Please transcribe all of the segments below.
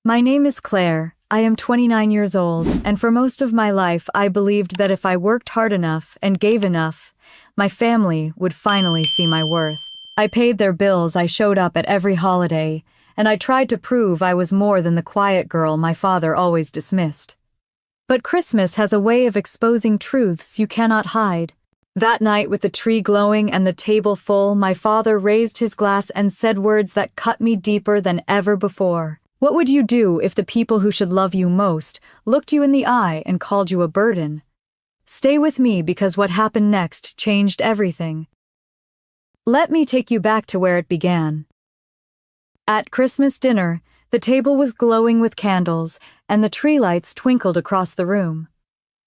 My name is Claire. I am 29 years old, and for most of my life I believed that if I worked hard enough and gave enough, my family would finally see my worth. I paid their bills, I showed up at every holiday, and I tried to prove I was more than the quiet girl my father always dismissed. But Christmas has a way of exposing truths you cannot hide. That night, with the tree glowing and the table full, my father raised his glass and said words that cut me deeper than ever before. What would you do if the people who should love you most looked you in the eye and called you a burden? Stay with me, because what happened next changed everything. Let me take you back to where it began. At Christmas dinner, the table was glowing with candles, and the tree lights twinkled across the room.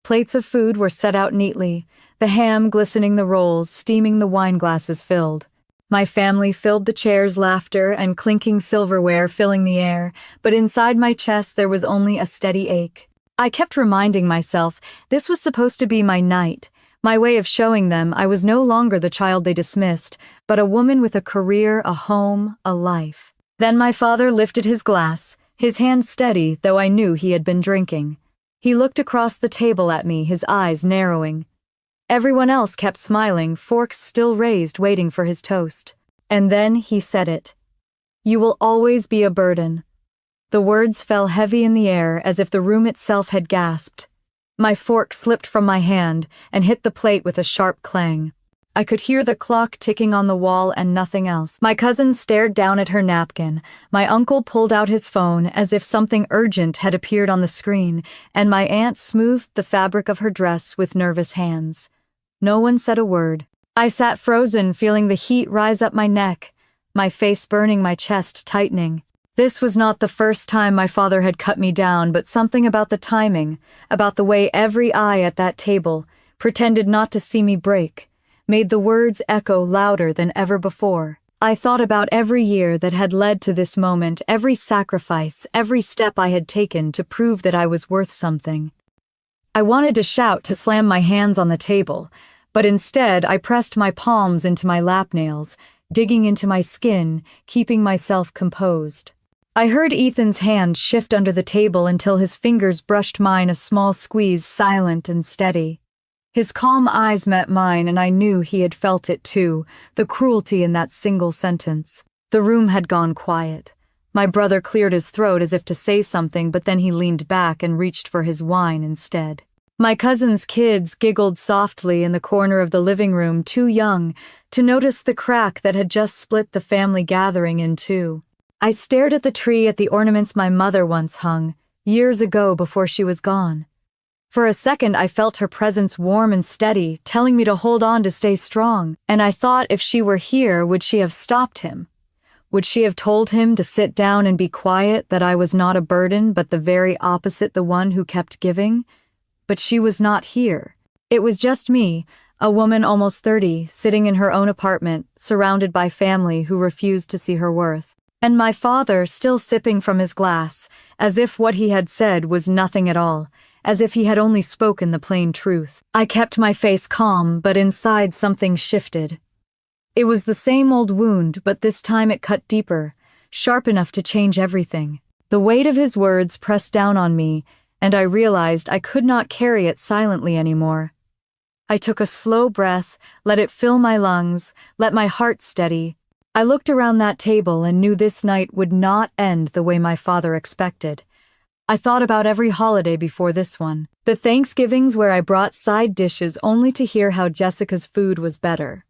Plates of food were set out neatly, the ham glistening, the rolls steaming, the wine glasses filled. My family filled the chairs, laughter and clinking silverware filling the air, but inside my chest there was only a steady ache. I kept reminding myself this was supposed to be my night, my way of showing them I was no longer the child they dismissed, but a woman with a career, a home, a life. Then my father lifted his glass, his hand steady, though I knew he had been drinking. He looked across the table at me, his eyes narrowing. Everyone else kept smiling, forks still raised, waiting for his toast. And then he said it. "You will always be a burden." The words fell heavy in the air, as if the room itself had gasped. My fork slipped from my hand and hit the plate with a sharp clang. I could hear the clock ticking on the wall and nothing else. My cousin stared down at her napkin. My uncle pulled out his phone as if something urgent had appeared on the screen, and my aunt smoothed the fabric of her dress with nervous hands. No one said a word. I sat frozen, feeling the heat rise up my neck, my face burning, my chest tightening. This was not the first time my father had cut me down, but something about the timing, about the way every eye at that table pretended not to see me break, made the words echo louder than ever before. I thought about every year that had led to this moment, every sacrifice, every step I had taken to prove that I was worth something. I wanted to shout, to slam my hands on the table, but instead I pressed my palms into my lap nails, digging into my skin, keeping myself composed. I heard Ethan's hand shift under the table until his fingers brushed mine, a small squeeze, silent and steady. His calm eyes met mine, and I knew he had felt it too, the cruelty in that single sentence. The room had gone quiet. My brother cleared his throat as if to say something, but then he leaned back and reached for his wine instead. My cousin's kids giggled softly in the corner of the living room, too young to notice the crack that had just split the family gathering in two. I stared at the tree, at the ornaments my mother once hung, years ago before she was gone. For a second I felt her presence warm and steady, telling me to hold on, to stay strong, and I thought if she were here, would she have stopped him? Would she have told him to sit down and be quiet, that I was not a burden, but the very opposite, the one who kept giving? But she was not here. It was just me, a woman almost 30, sitting in her own apartment, surrounded by family who refused to see her worth. And my father still sipping from his glass, as if what he had said was nothing at all, as if he had only spoken the plain truth. I kept my face calm, but inside something shifted. It was the same old wound, but this time it cut deeper, sharp enough to change everything. The weight of his words pressed down on me, and I realized I could not carry it silently anymore. I took a slow breath, let it fill my lungs, let my heart steady. I looked around that table and knew this night would not end the way my father expected. I thought about every holiday before this one, the Thanksgivings where I brought side dishes only to hear how Jessica's food was better.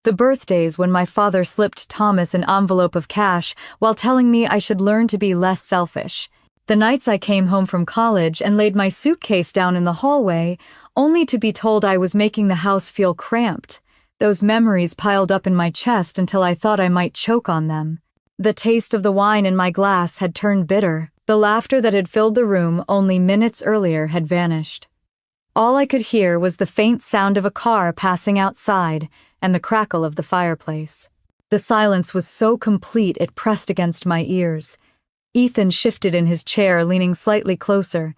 The birthdays when my father slipped Thomas an envelope of cash while telling me I should learn to be less selfish. The nights I came home from college and laid my suitcase down in the hallway, only to be told I was making the house feel cramped. Those memories piled up in my chest until I thought I might choke on them. The taste of the wine in my glass had turned bitter. The laughter that had filled the room only minutes earlier had vanished. All I could hear was the faint sound of a car passing outside and the crackle of the fireplace. The silence was so complete it pressed against my ears. Ethan shifted in his chair, leaning slightly closer.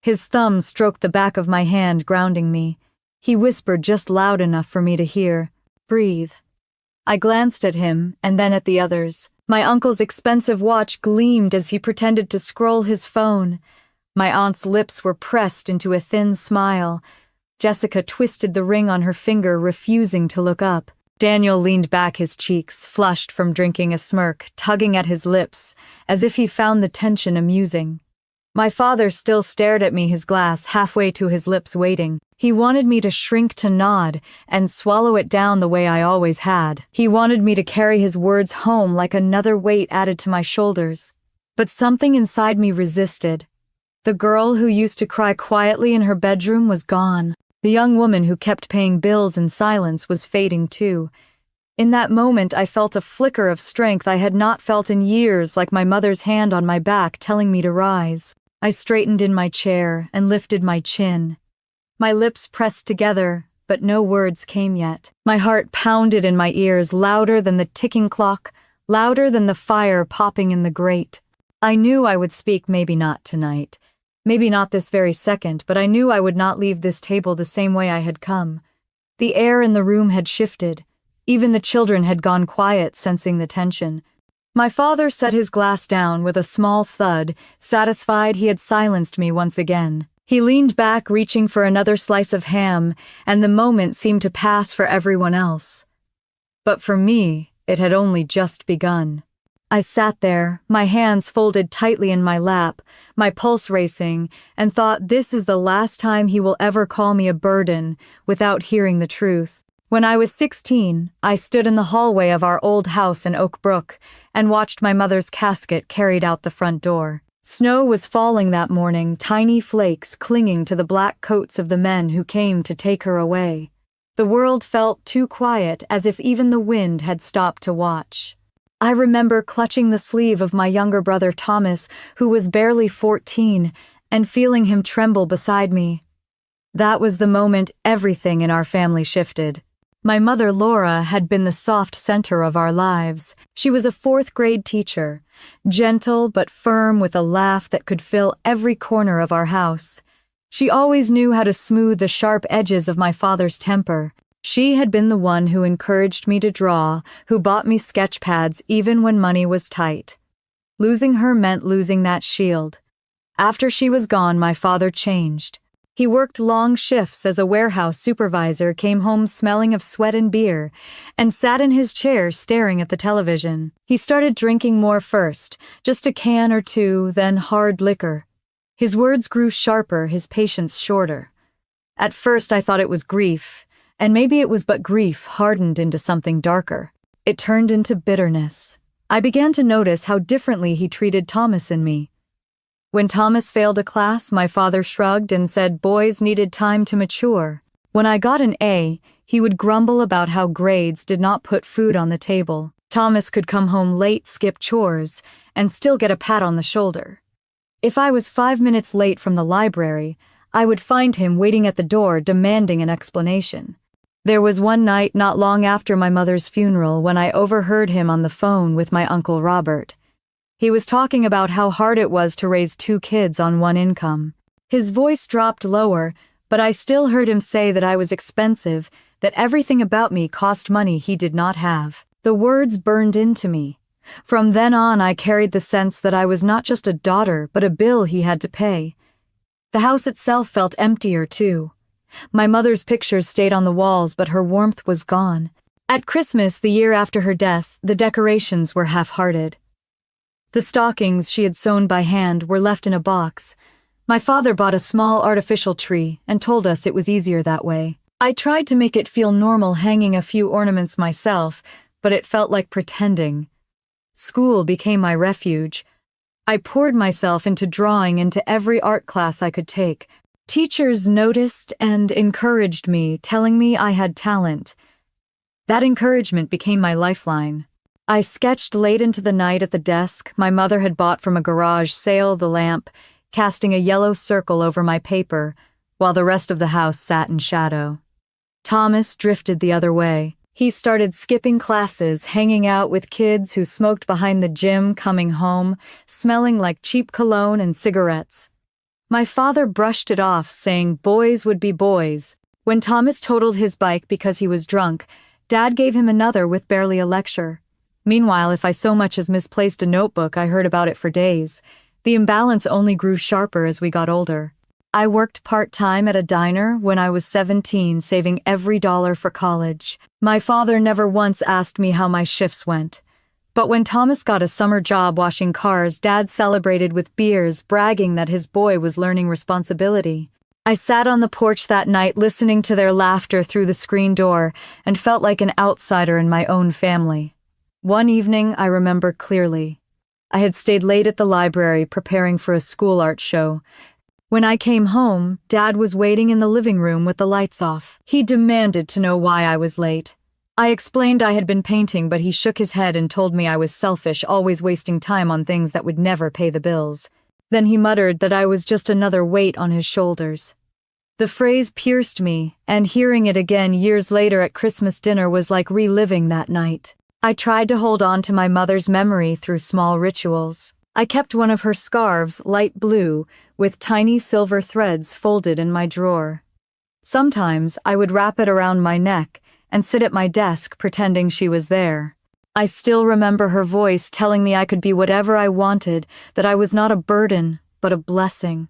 His thumb stroked the back of my hand, grounding me. He whispered just loud enough for me to hear, "Breathe." I glanced at him and then at the others. My uncle's expensive watch gleamed as he pretended to scroll his phone. My aunt's lips were pressed into a thin smile. Jessica twisted the ring on her finger, refusing to look up. Daniel leaned back, his cheeks flushed from drinking, a smirk tugging at his lips, as if he found the tension amusing. My father still stared at me, his glass halfway to his lips, waiting. He wanted me to shrink, to nod, and swallow it down the way I always had. He wanted me to carry his words home like another weight added to my shoulders. But something inside me resisted. The girl who used to cry quietly in her bedroom was gone. The young woman who kept paying bills in silence was fading too. In that moment, I felt a flicker of strength I had not felt in years, like my mother's hand on my back telling me to rise. I straightened in my chair and lifted my chin. My lips pressed together, but no words came yet. My heart pounded in my ears, louder than the ticking clock, louder than the fire popping in the grate. I knew I would speak, maybe not tonight. Maybe not this very second, but I knew I would not leave this table the same way I had come. The air in the room had shifted. Even the children had gone quiet, sensing the tension. My father set his glass down with a small thud, satisfied he had silenced me once again. He leaned back, reaching for another slice of ham, and the moment seemed to pass for everyone else. But for me, it had only just begun. I sat there, my hands folded tightly in my lap, my pulse racing, and thought, this is the last time he will ever call me a burden without hearing the truth. When I was 16, I stood in the hallway of our old house in Oak Brook and watched my mother's casket carried out the front door. Snow was falling that morning, tiny flakes clinging to the black coats of the men who came to take her away. The world felt too quiet, as if even the wind had stopped to watch. I remember clutching the sleeve of my younger brother Thomas, who was barely 14, and feeling him tremble beside me. That was the moment everything in our family shifted. My mother, Laura, had been the soft center of our lives. She was a fourth-grade teacher, gentle but firm, with a laugh that could fill every corner of our house. She always knew how to smooth the sharp edges of my father's temper. She had been the one who encouraged me to draw, who bought me sketch pads even when money was tight. Losing her meant losing that shield. After she was gone, my father changed. He worked long shifts as a warehouse supervisor, came home smelling of sweat and beer, and sat in his chair staring at the television. He started drinking more first, just a can or two, then hard liquor. His words grew sharper, his patience shorter. At first I thought it was grief, and maybe it was but grief hardened into something darker. It turned into bitterness. I began to notice how differently he treated Thomas and me. When Thomas failed a class, my father shrugged and said boys needed time to mature. When I got an A, he would grumble about how grades did not put food on the table. Thomas could come home late, skip chores, and still get a pat on the shoulder. If I was 5 minutes late from the library, I would find him waiting at the door demanding an explanation. There was one night not long after my mother's funeral when I overheard him on the phone with my Uncle Robert. He was talking about how hard it was to raise 2 kids on one income. His voice dropped lower, but I still heard him say that I was expensive, that everything about me cost money he did not have. The words burned into me. From then on, I carried the sense that I was not just a daughter, but a bill he had to pay. The house itself felt emptier, too. My mother's pictures stayed on the walls, but her warmth was gone. At Christmas, the year after her death, the decorations were half-hearted. The stockings she had sewn by hand were left in a box. My father bought a small artificial tree and told us it was easier that way. I tried to make it feel normal, hanging a few ornaments myself, but it felt like pretending. School became my refuge. I poured myself into drawing, into every art class I could take. Teachers noticed and encouraged me, telling me I had talent. That encouragement became my lifeline. I sketched late into the night at the desk my mother had bought from a garage sale, the lamp, casting a yellow circle over my paper, while the rest of the house sat in shadow. Thomas drifted the other way. He started skipping classes, hanging out with kids who smoked behind the gym, coming home, smelling like cheap cologne and cigarettes. My father brushed it off, saying boys would be boys. When Thomas totaled his bike because he was drunk, Dad gave him another with barely a lecture. Meanwhile, if I so much as misplaced a notebook, I heard about it for days. The imbalance only grew sharper as we got older. I worked part-time at a diner when I was 17, saving every dollar for college. My father never once asked me how my shifts went. But when Thomas got a summer job washing cars, Dad celebrated with beers, bragging that his boy was learning responsibility. I sat on the porch that night listening to their laughter through the screen door and felt like an outsider in my own family. One evening, I remember clearly. I had stayed late at the library preparing for a school art show. When I came home, Dad was waiting in the living room with the lights off. He demanded to know why I was late. I explained I had been painting, but he shook his head and told me I was selfish, always wasting time on things that would never pay the bills. Then he muttered that I was just another weight on his shoulders. The phrase pierced me, and hearing it again years later at Christmas dinner was like reliving that night. I tried to hold on to my mother's memory through small rituals. I kept one of her scarves, light blue, with tiny silver threads folded in my drawer. Sometimes I would wrap it around my neck and sit at my desk pretending she was there. I still remember her voice telling me I could be whatever I wanted, that I was not a burden, but a blessing.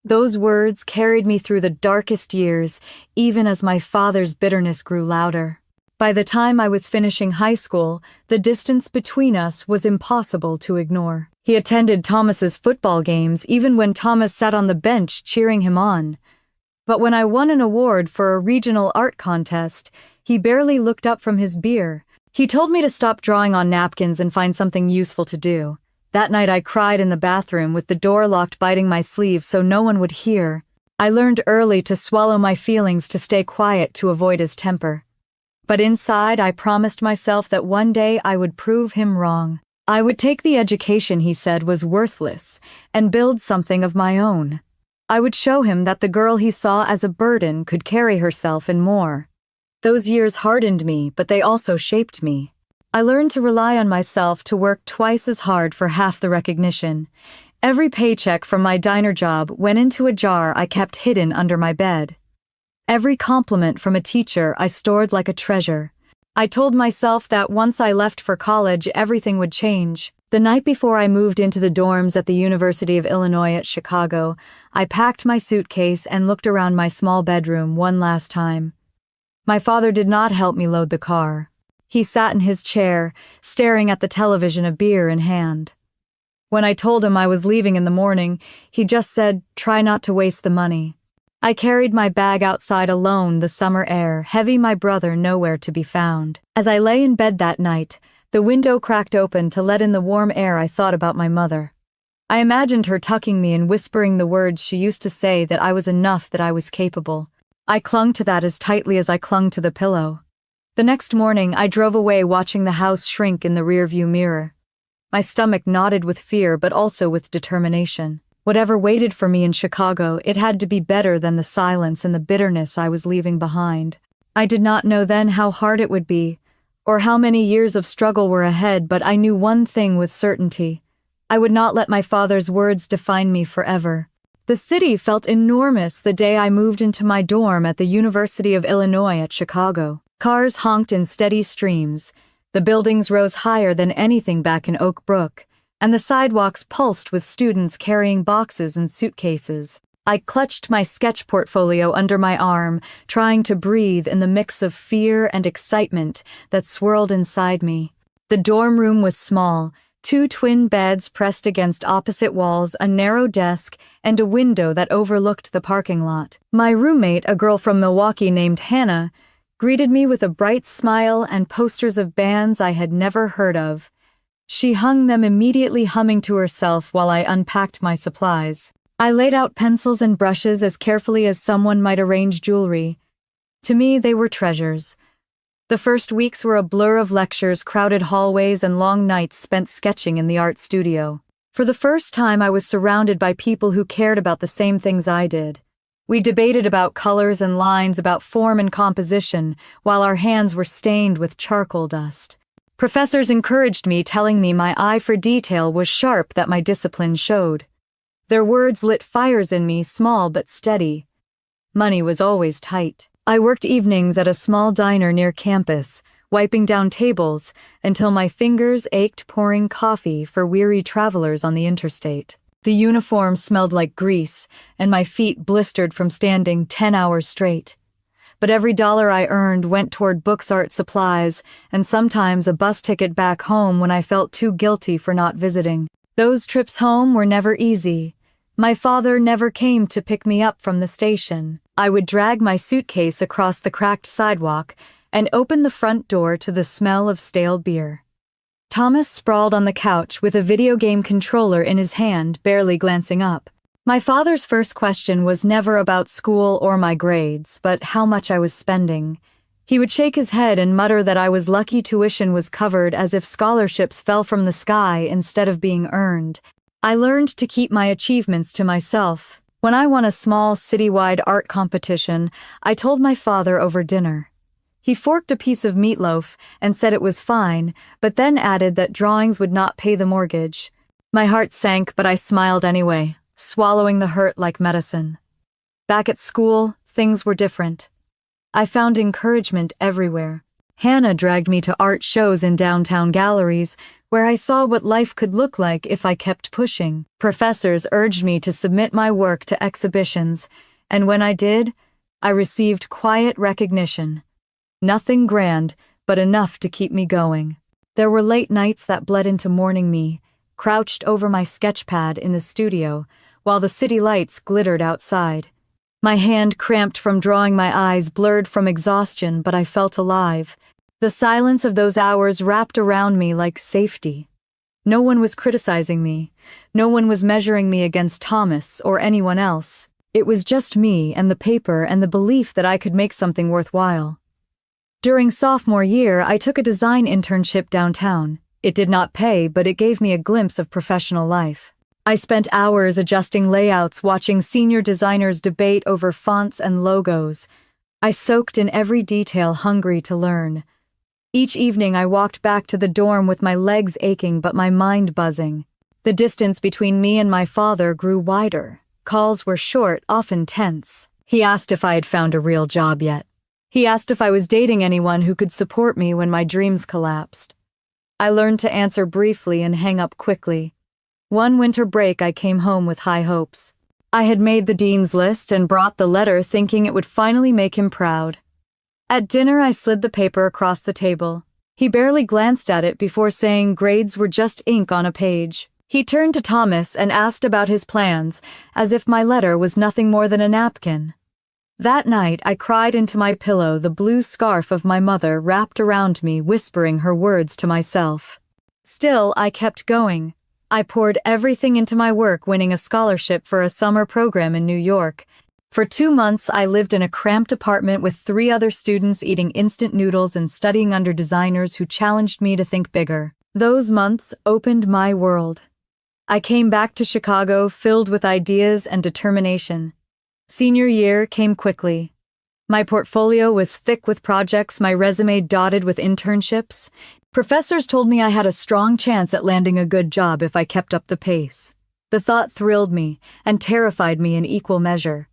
Those words carried me through the darkest years, even as my father's bitterness grew louder. By the time I was finishing high school, the distance between us was impossible to ignore. He attended Thomas's football games even when Thomas sat on the bench cheering him on. But when I won an award for a regional art contest, he barely looked up from his beer. He told me to stop drawing on napkins and find something useful to do. That night I cried in the bathroom with the door locked, biting my sleeve so no one would hear. I learned early to swallow my feelings, to stay quiet, to avoid his temper. But inside I promised myself that one day I would prove him wrong. I would take the education he said was worthless and build something of my own. I would show him that the girl he saw as a burden could carry herself and more. Those years hardened me, but they also shaped me. I learned to rely on myself, to work twice as hard for half the recognition. Every paycheck from my diner job went into a jar I kept hidden under my bed. Every compliment from a teacher I stored like a treasure. I told myself that once I left for college, everything would change. The night before I moved into the dorms at the University of Illinois at Chicago, I packed my suitcase and looked around my small bedroom one last time. My father did not help me load the car. He sat in his chair, staring at the television, a beer in hand. When I told him I was leaving in the morning, he just said, "Try not to waste the money." I carried my bag outside alone, the summer air, heavy, my brother nowhere to be found. As I lay in bed that night, the window cracked open to let in the warm air. I thought about my mother. I imagined her tucking me and whispering the words she used to say, that I was enough, that I was capable. I clung to that as tightly as I clung to the pillow. The next morning, I drove away, watching the house shrink in the rearview mirror. My stomach knotted with fear, but also with determination. Whatever waited for me in Chicago, it had to be better than the silence and the bitterness I was leaving behind. I did not know then how hard it would be, or how many years of struggle were ahead, but I knew one thing with certainty. I would not let my father's words define me forever. The city felt enormous the day I moved into my dorm at the University of Illinois at Chicago. Cars honked in steady streams. The buildings rose higher than anything back in Oak Brook, and the sidewalks pulsed with students carrying boxes and suitcases. I clutched my sketch portfolio under my arm, trying to breathe in the mix of fear and excitement that swirled inside me. The dorm room was small, 2 twin beds pressed against opposite walls, a narrow desk, and a window that overlooked the parking lot. My roommate, a girl from Milwaukee named Hannah, greeted me with a bright smile and posters of bands I had never heard of. She hung them immediately, humming to herself while I unpacked my supplies. I laid out pencils and brushes as carefully as someone might arrange jewelry. To me, they were treasures. The first weeks were a blur of lectures, crowded hallways, and long nights spent sketching in the art studio. For the first time, I was surrounded by people who cared about the same things I did. We debated about colors and lines, about form and composition, while our hands were stained with charcoal dust. Professors encouraged me, telling me my eye for detail was sharp, that my discipline showed. Their words lit fires in me, small but steady. Money was always tight. I worked evenings at a small diner near campus, wiping down tables until my fingers ached pouring coffee for weary travelers on the interstate. The uniform smelled like grease, and my feet blistered from standing 10 hours straight. But every dollar I earned went toward books, art supplies, and sometimes a bus ticket back home when I felt too guilty for not visiting. Those trips home were never easy. My father never came to pick me up from the station. I would drag my suitcase across the cracked sidewalk and open the front door to the smell of stale beer. Thomas sprawled on the couch with a video game controller in his hand, barely glancing up. My father's first question was never about school or my grades, but how much I was spending. He would shake his head and mutter that I was lucky tuition was covered, as if scholarships fell from the sky instead of being earned. I learned to keep my achievements to myself. When I won a small citywide art competition, I told my father over dinner. He forked a piece of meatloaf and said it was fine, but then added that drawings would not pay the mortgage. My heart sank, but I smiled anyway, swallowing the hurt like medicine. Back at school, things were different. I found encouragement everywhere. Hannah dragged me to art shows in downtown galleries, where I saw what life could look like if I kept pushing. Professors urged me to submit my work to exhibitions, and when I did, I received quiet recognition. Nothing grand, but enough to keep me going. There were late nights that bled into morning me, crouched over my sketch pad in the studio, while the city lights glittered outside. My hand cramped from drawing, my eyes blurred from exhaustion, but I felt alive. The silence of those hours wrapped around me like safety. No one was criticizing me. No one was measuring me against Thomas or anyone else. It was just me and the paper and the belief that I could make something worthwhile. During sophomore year, I took a design internship downtown. It did not pay, but it gave me a glimpse of professional life. I spent hours adjusting layouts, watching senior designers debate over fonts and logos. I soaked in every detail, hungry to learn. Each evening I walked back to the dorm with my legs aching but my mind buzzing. The distance between me and my father grew wider. Calls were short, often tense. He asked if I had found a real job yet. He asked if I was dating anyone who could support me when my dreams collapsed. I learned to answer briefly and hang up quickly. One winter break I came home with high hopes. I had made the dean's list and brought the letter thinking it would finally make him proud. At dinner I slid the paper across the table. He barely glanced at it before saying grades were just ink on a page. He turned to Thomas and asked about his plans, as if my letter was nothing more than a napkin. That night I cried into my pillow, the blue scarf of my mother wrapped around me, whispering her words to myself. Still, I kept going. I poured everything into my work, winning a scholarship for a summer program in New York. For 2 months, I lived in a cramped apartment with 3 other students, eating instant noodles and studying under designers who challenged me to think bigger. Those months opened my world. I came back to Chicago filled with ideas and determination. Senior year came quickly. My portfolio was thick with projects, my resume dotted with internships. Professors told me I had a strong chance at landing a good job if I kept up the pace. The thought thrilled me and terrified me in equal measure.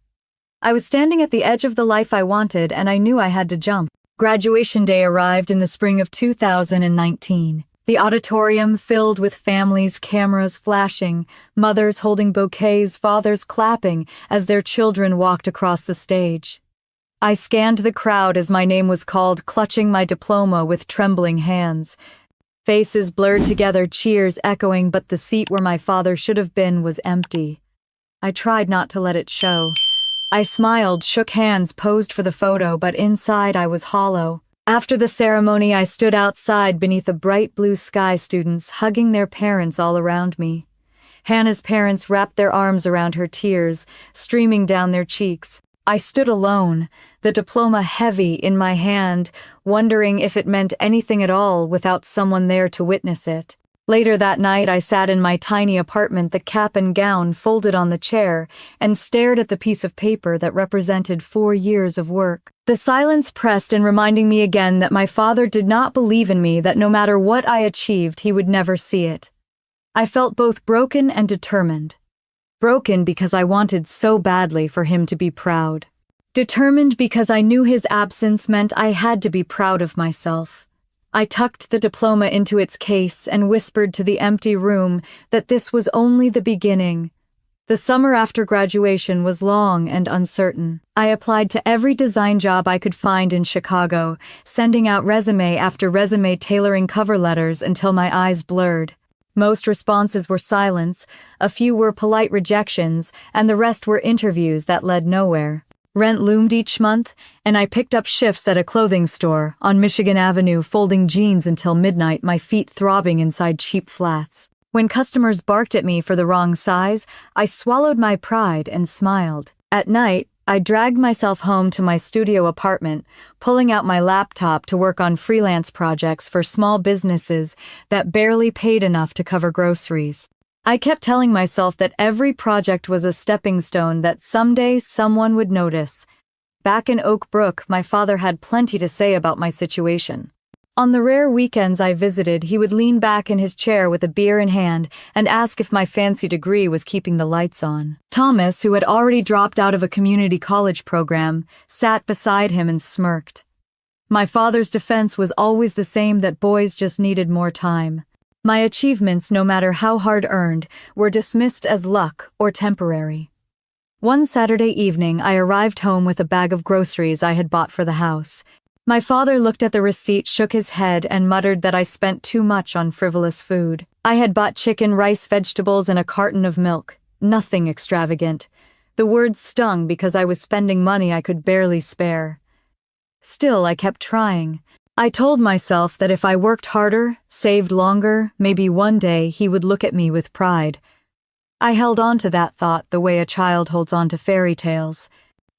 I was standing at the edge of the life I wanted, and I knew I had to jump. Graduation day arrived in the spring of 2019. The auditorium filled with families, cameras flashing, mothers holding bouquets, fathers clapping as their children walked across the stage. I scanned the crowd as my name was called, clutching my diploma with trembling hands. Faces blurred together, cheers echoing, but the seat where my father should have been was empty. I tried not to let it show. I smiled, shook hands, posed for the photo, but inside I was hollow. After the ceremony, I stood outside beneath a bright blue sky, students hugging their parents all around me. Hannah's parents wrapped their arms around her, tears streaming down their cheeks. I stood alone, the diploma heavy in my hand, wondering if it meant anything at all without someone there to witness it. Later that night, I sat in my tiny apartment, the cap and gown folded on the chair, and stared at the piece of paper that represented 4 years of work. The silence pressed in, reminding me again that my father did not believe in me, that no matter what I achieved, he would never see it. I felt both broken and determined. Broken because I wanted so badly for him to be proud. Determined because I knew his absence meant I had to be proud of myself. I tucked the diploma into its case and whispered to the empty room that this was only the beginning. The summer after graduation was long and uncertain. I applied to every design job I could find in Chicago, sending out resume after resume, tailoring cover letters until my eyes blurred. Most responses were silence, a few were polite rejections, and the rest were interviews that led nowhere. Rent loomed each month, and I picked up shifts at a clothing store on Michigan Avenue, folding jeans until midnight, my feet throbbing inside cheap flats. When customers barked at me for the wrong size, I swallowed my pride and smiled. At night, I dragged myself home to my studio apartment, pulling out my laptop to work on freelance projects for small businesses that barely paid enough to cover groceries. I kept telling myself that every project was a stepping stone, that someday someone would notice. Back in Oak Brook, my father had plenty to say about my situation. On the rare weekends I visited, he would lean back in his chair with a beer in hand and ask if my fancy degree was keeping the lights on. Thomas, who had already dropped out of a community college program, sat beside him and smirked. My father's defense was always the same, that boys just needed more time. My achievements, no matter how hard earned, were dismissed as luck or temporary. One Saturday evening, I arrived home with a bag of groceries I had bought for the house. My father looked at the receipt, shook his head, and muttered that I spent too much on frivolous food. I had bought chicken, rice, vegetables, and a carton of milk. Nothing extravagant. The words stung because I was spending money I could barely spare. Still, I kept trying. I told myself that if I worked harder, saved longer, maybe one day he would look at me with pride. I held on to that thought the way a child holds on to fairy tales.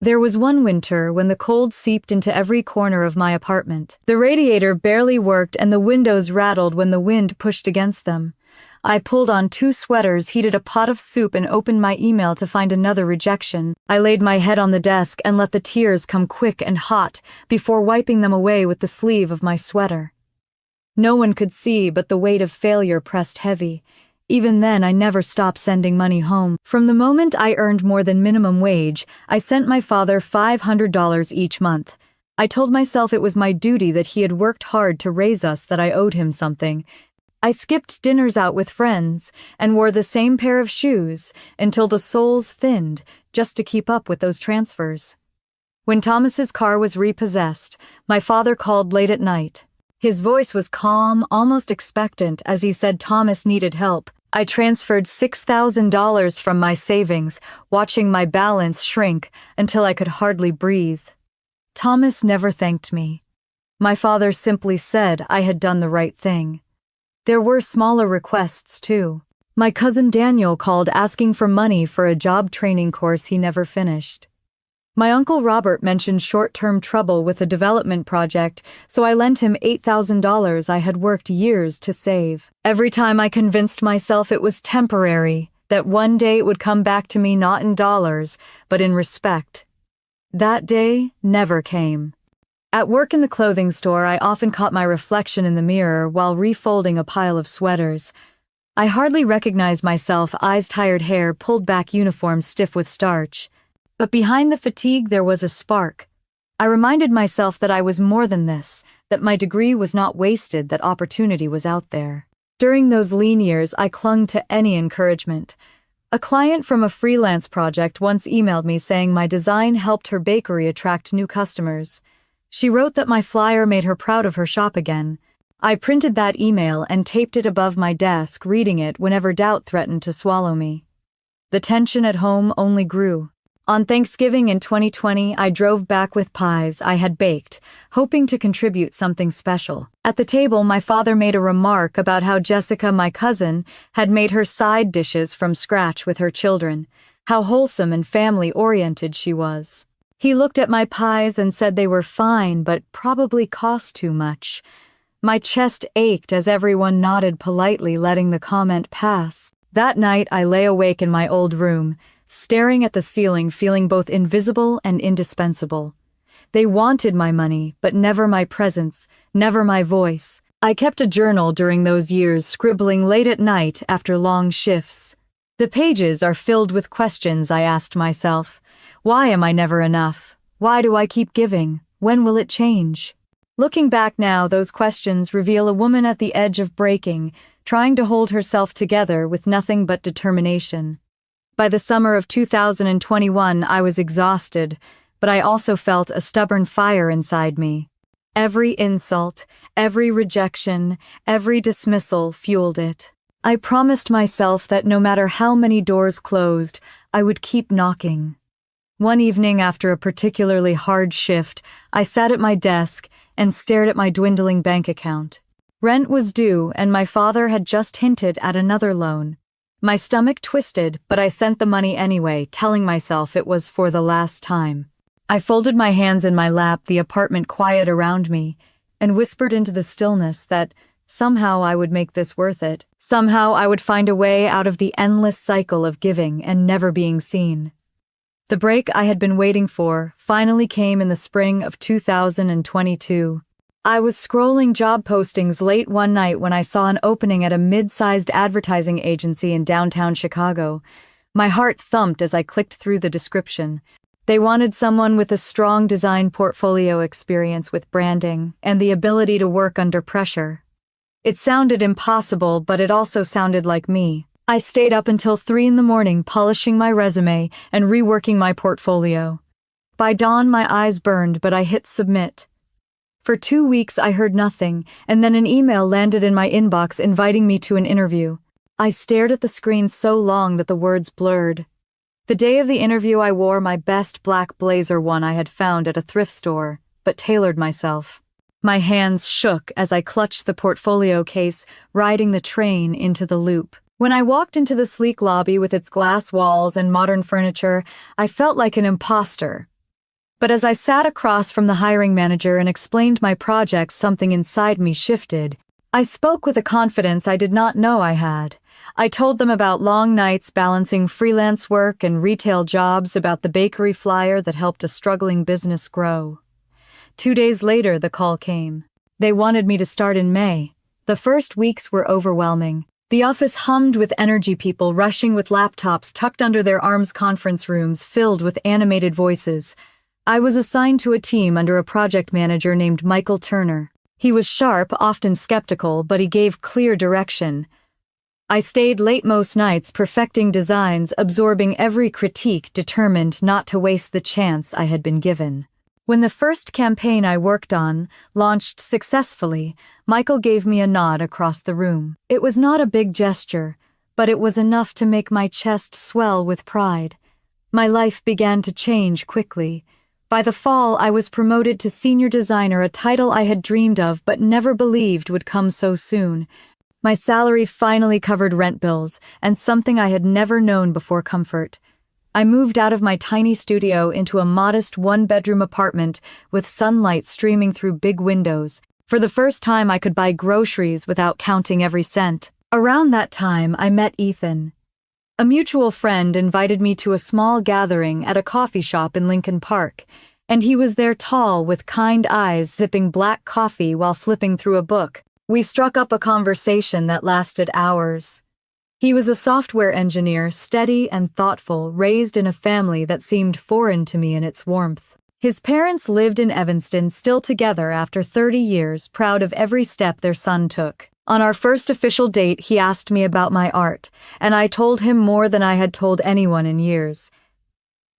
There was one winter when the cold seeped into every corner of my apartment. The radiator barely worked and the windows rattled when the wind pushed against them. I pulled on 2 sweaters, heated a pot of soup, and opened my email to find another rejection. I laid my head on the desk and let the tears come quick and hot before wiping them away with the sleeve of my sweater. No one could see, but the weight of failure pressed heavy. Even then, I never stopped sending money home. From the moment I earned more than minimum wage, I sent my father $500 each month. I told myself it was my duty, that he had worked hard to raise us, that I owed him something. I skipped dinners out with friends and wore the same pair of shoes until the soles thinned just to keep up with those transfers. When Thomas's car was repossessed, my father called late at night. His voice was calm, almost expectant, as he said Thomas needed help. I transferred $6,000 from my savings, watching my balance shrink until I could hardly breathe. Thomas never thanked me. My father simply said I had done the right thing. There were smaller requests, too. My cousin Daniel called asking for money for a job training course he never finished. My uncle Robert mentioned short-term trouble with a development project, so I lent him $8,000 I had worked years to save. Every time I convinced myself it was temporary, that one day it would come back to me not in dollars, but in respect. That day never came. At work in the clothing store, I often caught my reflection in the mirror while refolding a pile of sweaters. I hardly recognized myself, eyes, tired hair, pulled back uniform stiff with starch. But behind the fatigue there was a spark. I reminded myself that I was more than this, that my degree was not wasted, that opportunity was out there. During those lean years, I clung to any encouragement. A client from a freelance project once emailed me saying my design helped her bakery attract new customers. She wrote that my flyer made her proud of her shop again. I printed that email and taped it above my desk, reading it whenever doubt threatened to swallow me. The tension at home only grew. On Thanksgiving in 2020, I drove back with pies I had baked, hoping to contribute something special. At the table, my father made a remark about how Jessica, my cousin, had made her side dishes from scratch with her children, how wholesome and family-oriented she was. He looked at my pies and said they were fine, but probably cost too much. My chest ached as everyone nodded politely, letting the comment pass. That night, I lay awake in my old room, staring at the ceiling, feeling both invisible and indispensable. They wanted my money, but never my presence, never my voice. I kept a journal during those years, scribbling late at night after long shifts. The pages are filled with questions I asked myself. Why am I never enough? Why do I keep giving? When will it change? Looking back now, those questions reveal a woman at the edge of breaking, trying to hold herself together with nothing but determination. By the summer of 2021, I was exhausted, but I also felt a stubborn fire inside me. Every insult, every rejection, every dismissal fueled it. I promised myself that no matter how many doors closed, I would keep knocking. One evening after a particularly hard shift, I sat at my desk and stared at my dwindling bank account. Rent was due, and my father had just hinted at another loan. My stomach twisted, but I sent the money anyway, telling myself it was for the last time. I folded my hands in my lap, the apartment quiet around me, and whispered into the stillness that somehow I would make this worth it. Somehow I would find a way out of the endless cycle of giving and never being seen. The break I had been waiting for finally came in the spring of 2022. I was scrolling job postings late one night when I saw an opening at a mid-sized advertising agency in downtown Chicago. My heart thumped as I clicked through the description. They wanted someone with a strong design portfolio experience with branding and the ability to work under pressure. It sounded impossible, but it also sounded like me. I stayed up until 3 a.m, polishing my resume and reworking my portfolio. By dawn, my eyes burned, but I hit submit. For 2 weeks, I heard nothing, and then an email landed in my inbox inviting me to an interview. I stared at the screen so long that the words blurred. The day of the interview, I wore my best black blazer, one I had found at a thrift store, but tailored myself. My hands shook as I clutched the portfolio case, riding the train into the loop. When I walked into the sleek lobby with its glass walls and modern furniture, I felt like an imposter. But as I sat across from the hiring manager and explained my projects, something inside me shifted. I spoke with a confidence I did not know I had. I told them about long nights balancing freelance work and retail jobs, about the bakery flyer that helped a struggling business grow. 2 days later, the call came. They wanted me to start in May. The first weeks were overwhelming. The office hummed with energy, people rushing with laptops tucked under their arms, conference rooms filled with animated voices. I was assigned to a team under a project manager named Michael Turner. He was sharp, often skeptical, but he gave clear direction. I stayed late most nights, perfecting designs, absorbing every critique, determined not to waste the chance I had been given. When the first campaign I worked on launched successfully, Michael gave me a nod across the room. It was not a big gesture, but it was enough to make my chest swell with pride. My life began to change quickly. By the fall, I was promoted to senior designer, a title I had dreamed of but never believed would come so soon. My salary finally covered rent bills, and something I had never known before, comfort. I moved out of my tiny studio into a modest one-bedroom apartment with sunlight streaming through big windows. For the first time, I could buy groceries without counting every cent. Around that time, I met Ethan. A mutual friend invited me to a small gathering at a coffee shop in Lincoln Park, and he was there, tall, with kind eyes, sipping black coffee while flipping through a book. We struck up a conversation that lasted hours. He was a software engineer, steady and thoughtful, raised in a family that seemed foreign to me in its warmth. His parents lived in Evanston, still together after 30 years, proud of every step their son took. On our first official date, he asked me about my art, and I told him more than I had told anyone in years.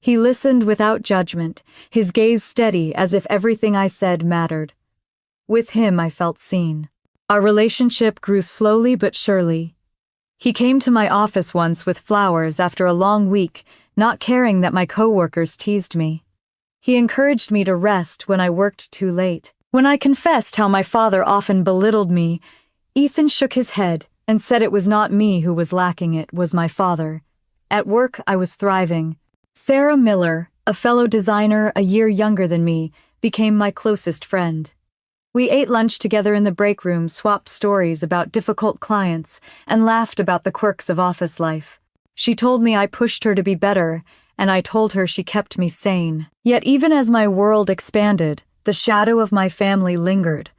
He listened without judgment, his gaze steady, as if everything I said mattered. With him, I felt seen. Our relationship grew slowly but surely. He came to my office once with flowers after a long week, not caring that my coworkers teased me. He encouraged me to rest when I worked too late. When I confessed how my father often belittled me, Ethan shook his head and said it was not me who was lacking, it was my father. At work, I was thriving. Sarah Miller, a fellow designer a year younger than me, became my closest friend. We ate lunch together in the break room, swapped stories about difficult clients, and laughed about the quirks of office life. She told me I pushed her to be better, and I told her she kept me sane. Yet even as my world expanded, the shadow of my family lingered.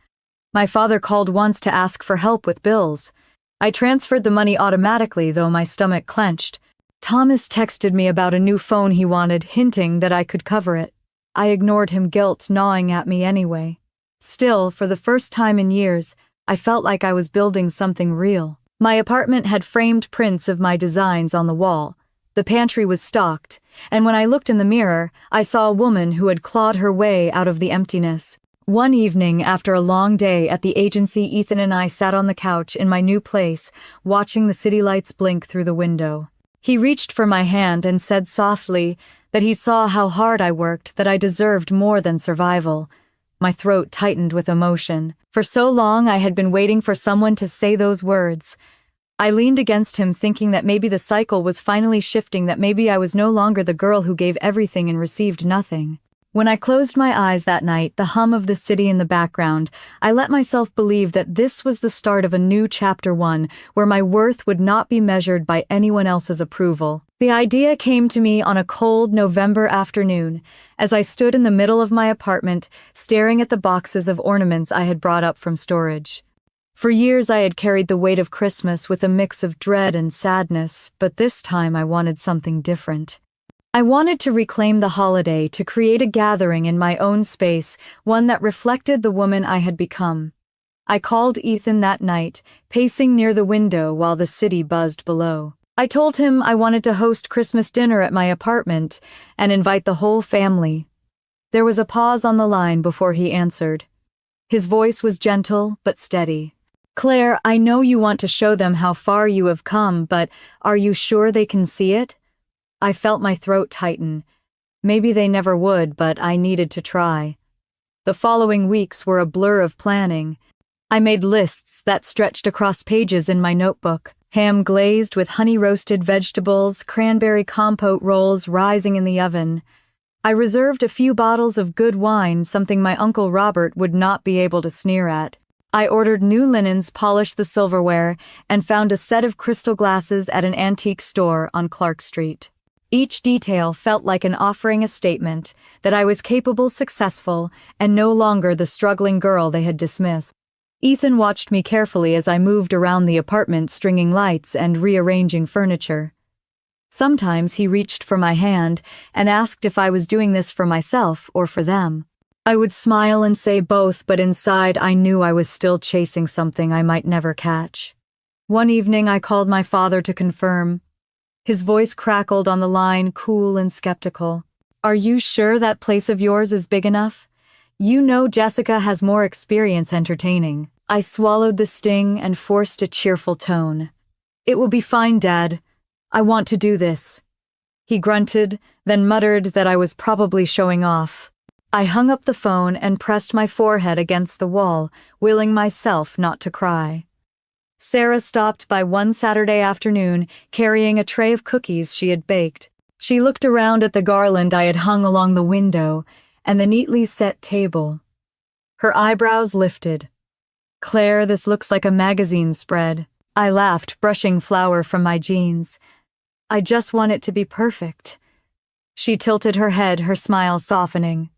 My father called once to ask for help with bills. I transferred the money automatically, though my stomach clenched. Thomas texted me about a new phone he wanted, hinting that I could cover it. I ignored him, guilt gnawing at me anyway. Still, for the first time in years, I felt like I was building something real. My apartment had framed prints of my designs on the wall. The pantry was stocked, and when I looked in the mirror, I saw a woman who had clawed her way out of the emptiness. One evening, after a long day at the agency, Ethan and I sat on the couch in my new place, watching the city lights blink through the window. He reached for my hand and said softly that he saw how hard I worked, that I deserved more than survival. My throat tightened with emotion. For so long I had been waiting for someone to say those words. I leaned against him, thinking that maybe the cycle was finally shifting, that maybe I was no longer the girl who gave everything and received nothing. When I closed my eyes that night, the hum of the city in the background, I let myself believe that this was the start of a new chapter 1, where my worth would not be measured by anyone else's approval. The idea came to me on a cold November afternoon, as I stood in the middle of my apartment, staring at the boxes of ornaments I had brought up from storage. For years I had carried the weight of Christmas with a mix of dread and sadness, but this time I wanted something different. I wanted to reclaim the holiday, to create a gathering in my own space, one that reflected the woman I had become. I called Ethan that night, pacing near the window while the city buzzed below. I told him I wanted to host Christmas dinner at my apartment and invite the whole family. There was a pause on the line before he answered. His voice was gentle but steady. "Claire, I know you want to show them how far you have come, but are you sure they can see it?" I felt my throat tighten. Maybe they never would, but I needed to try. The following weeks were a blur of planning. I made lists that stretched across pages in my notebook. Ham glazed with honey-roasted vegetables, cranberry compote rolls rising in the oven. I reserved a few bottles of good wine, something my Uncle Robert would not be able to sneer at. I ordered new linens, polished the silverware, and found a set of crystal glasses at an antique store on Clark Street. Each detail felt like an offering, a statement that I was capable, successful, and no longer the struggling girl they had dismissed. Ethan watched me carefully as I moved around the apartment, stringing lights and rearranging furniture. Sometimes he reached for my hand and asked if I was doing this for myself or for them. I would smile and say both, but inside I knew I was still chasing something I might never catch. One evening I called my father to confirm. His voice crackled on the line, cool and skeptical. "Are you sure that place of yours is big enough? You know Jessica has more experience entertaining." I swallowed the sting and forced a cheerful tone. "It will be fine, Dad. I want to do this." He grunted, then muttered that I was probably showing off. I hung up the phone and pressed my forehead against the wall, willing myself not to cry. Sarah stopped by one Saturday afternoon, carrying a tray of cookies she had baked. She looked around at the garland I had hung along the window and the neatly set table. Her eyebrows lifted. "Claire, this looks like a magazine spread." I laughed, brushing flour from my jeans. "I just want it to be perfect." She tilted her head, her smile softening.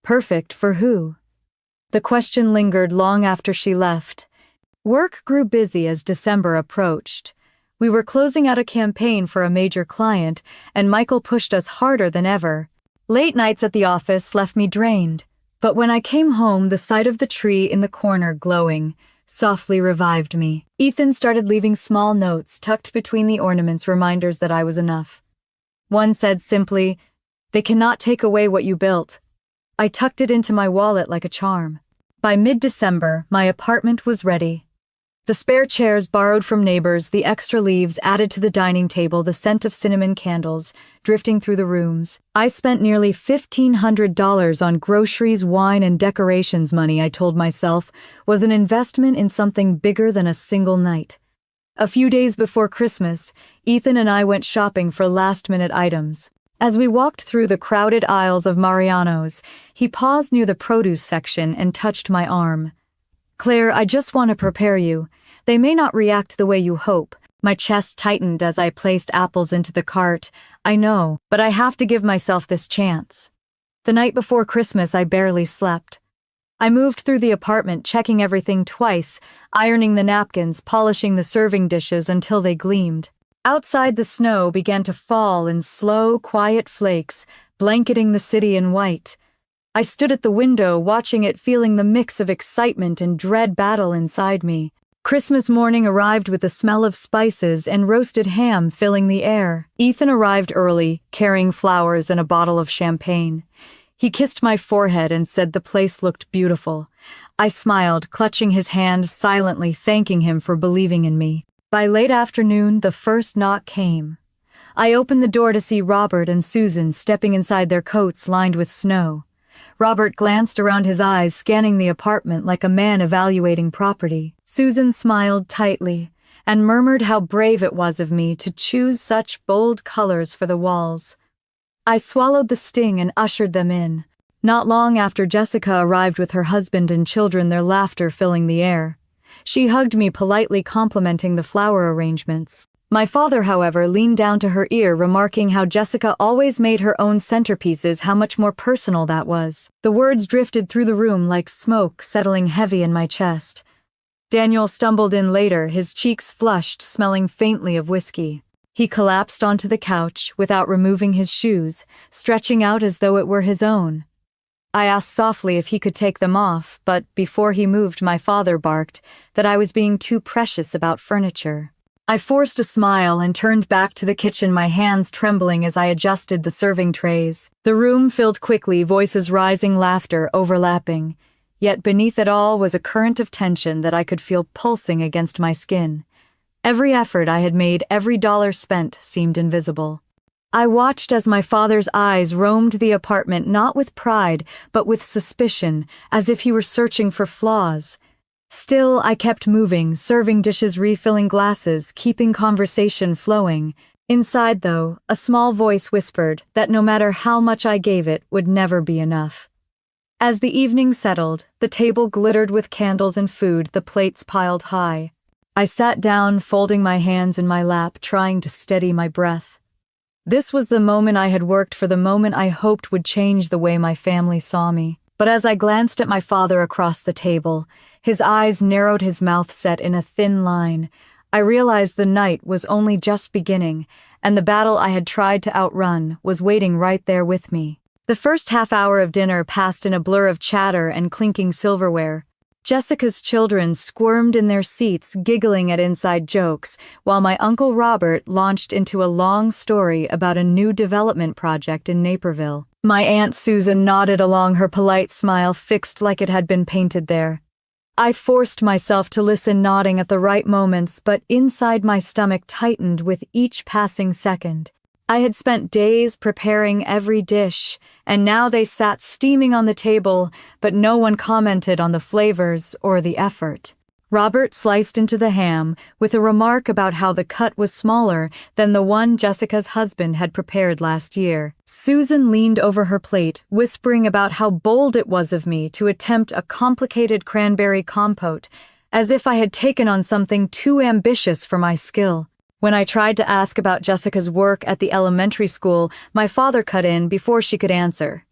"Perfect for who?" The question lingered long after she left. Work grew busy as December approached. We were closing out a campaign for a major client, and Michael pushed us harder than ever. Late nights at the office left me drained, but when I came home, the sight of the tree in the corner glowing softly revived me. Ethan started leaving small notes tucked between the ornaments, reminders that I was enough. One said simply, "They cannot take away what you built." I tucked it into my wallet like a charm. By mid-December, my apartment was ready. The spare chairs borrowed from neighbors, the extra leaves added to the dining table, the scent of cinnamon candles drifting through the rooms. I spent nearly $1,500 on groceries, wine, and decorations. Money, I told myself, was an investment in something bigger than a single night. A few days before Christmas, Ethan and I went shopping for last-minute items. As we walked through the crowded aisles of Mariano's, he paused near the produce section and touched my arm. "Claire, I just want to prepare you. They may not react the way you hope." My chest tightened as I placed apples into the cart. "I know, but I have to give myself this chance." The night before Christmas, I barely slept. I moved through the apartment, checking everything twice, ironing the napkins, polishing the serving dishes until they gleamed. Outside, the snow began to fall in slow, quiet flakes, blanketing the city in white. I stood at the window, watching it, feeling the mix of excitement and dread battle inside me. Christmas morning arrived with the smell of spices and roasted ham filling the air. Ethan arrived early, carrying flowers and a bottle of champagne. He kissed my forehead and said the place looked beautiful. I smiled, clutching his hand, silently thanking him for believing in me. By late afternoon, the first knock came. I opened the door to see Robert and Susan stepping inside their coats lined with snow. Robert glanced around, his eyes scanning the apartment like a man evaluating property. Susan smiled tightly and murmured how brave it was of me to choose such bold colors for the walls. I swallowed the sting and ushered them in. Not long after Jessica arrived with her husband and children, their laughter filling the air. She hugged me, politely complimenting the flower arrangements. My father, however, leaned down to her ear, remarking how Jessica always made her own centerpieces, how much more personal that was. The words drifted through the room like smoke, settling heavy in my chest. Daniel stumbled in later, his cheeks flushed, smelling faintly of whiskey. He collapsed onto the couch without removing his shoes, stretching out as though it were his own. I asked softly if he could take them off, but before he moved, my father barked that I was being too precious about furniture. I forced a smile and turned back to the kitchen, my hands trembling as I adjusted the serving trays. The room filled quickly, voices rising, laughter overlapping. Yet beneath it all was a current of tension that I could feel pulsing against my skin. Every effort I had made, every dollar spent, seemed invisible. I watched as my father's eyes roamed the apartment, not with pride, but with suspicion, as if he were searching for flaws. Still, I kept moving, serving dishes, refilling glasses, keeping conversation flowing. Inside, though, a small voice whispered that no matter how much I gave, it would never be enough. As the evening settled, the table glittered with candles and food, the plates piled high. I sat down, folding my hands in my lap, trying to steady my breath. This was the moment I had worked for, the moment I hoped would change the way my family saw me. But as I glanced at my father across the table, his eyes narrowed, his mouth set in a thin line, I realized the night was only just beginning, and the battle I had tried to outrun was waiting right there with me. The first half hour of dinner passed in a blur of chatter and clinking silverware. Jessica's children squirmed in their seats, giggling at inside jokes, while my Uncle Robert launched into a long story about a new development project in Naperville. My Aunt Susan nodded along, her polite smile fixed like it had been painted there. I forced myself to listen, nodding at the right moments, but inside my stomach tightened with each passing second. I had spent days preparing every dish, and now they sat steaming on the table, but no one commented on the flavors or the effort. Robert sliced into the ham with a remark about how the cut was smaller than the one Jessica's husband had prepared last year. Susan leaned over her plate, whispering about how bold it was of me to attempt a complicated cranberry compote, as if I had taken on something too ambitious for my skill. When I tried to ask about Jessica's work at the elementary school, my father cut in before she could answer.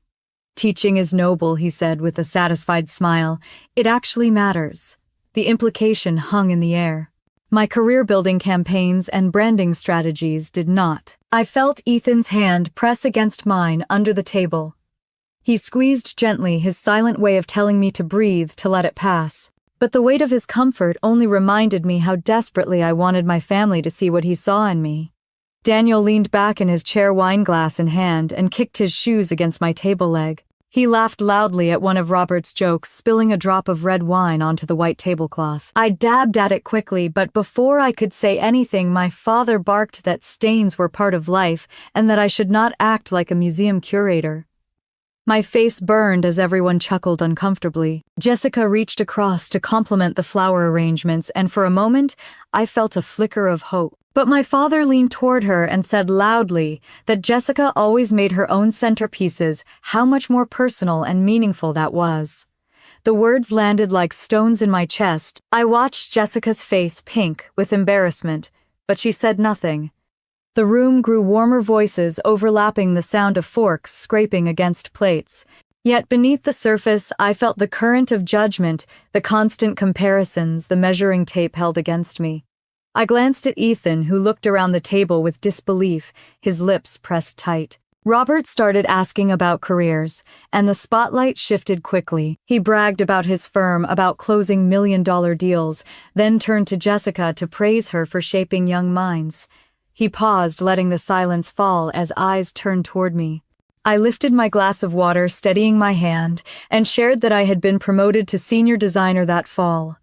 "Teaching is noble," he said with a satisfied smile. "It actually matters." The implication hung in the air. My career-building campaigns and branding strategies did not. I felt Ethan's hand press against mine under the table. He squeezed gently, his silent way of telling me to breathe, to let it pass. But the weight of his comfort only reminded me how desperately I wanted my family to see what he saw in me. Daniel leaned back in his chair, wine glass in hand, and kicked his shoes against my table leg. He laughed loudly at one of Robert's jokes, spilling a drop of red wine onto the white tablecloth. I dabbed at it quickly, but before I could say anything, my father barked that stains were part of life and that I should not act like a museum curator. My face burned as everyone chuckled uncomfortably. Jessica reached across to compliment the flower arrangements, and for a moment, I felt a flicker of hope. But my father leaned toward her and said loudly that Jessica always made her own centerpieces, how much more personal and meaningful that was. The words landed like stones in my chest. I watched Jessica's face pink with embarrassment, but she said nothing. The room grew warmer, voices overlapping, the sound of forks scraping against plates. Yet beneath the surface, I felt the current of judgment, the constant comparisons, the measuring tape held against me. I glanced at Ethan, who looked around the table with disbelief, his lips pressed tight. Robert started asking about careers, and the spotlight shifted quickly. He bragged about his firm, about closing million-dollar deals, then turned to Jessica to praise her for shaping young minds. He paused, letting the silence fall as eyes turned toward me. I lifted my glass of water, steadying my hand, and shared that I had been promoted to senior designer that fall.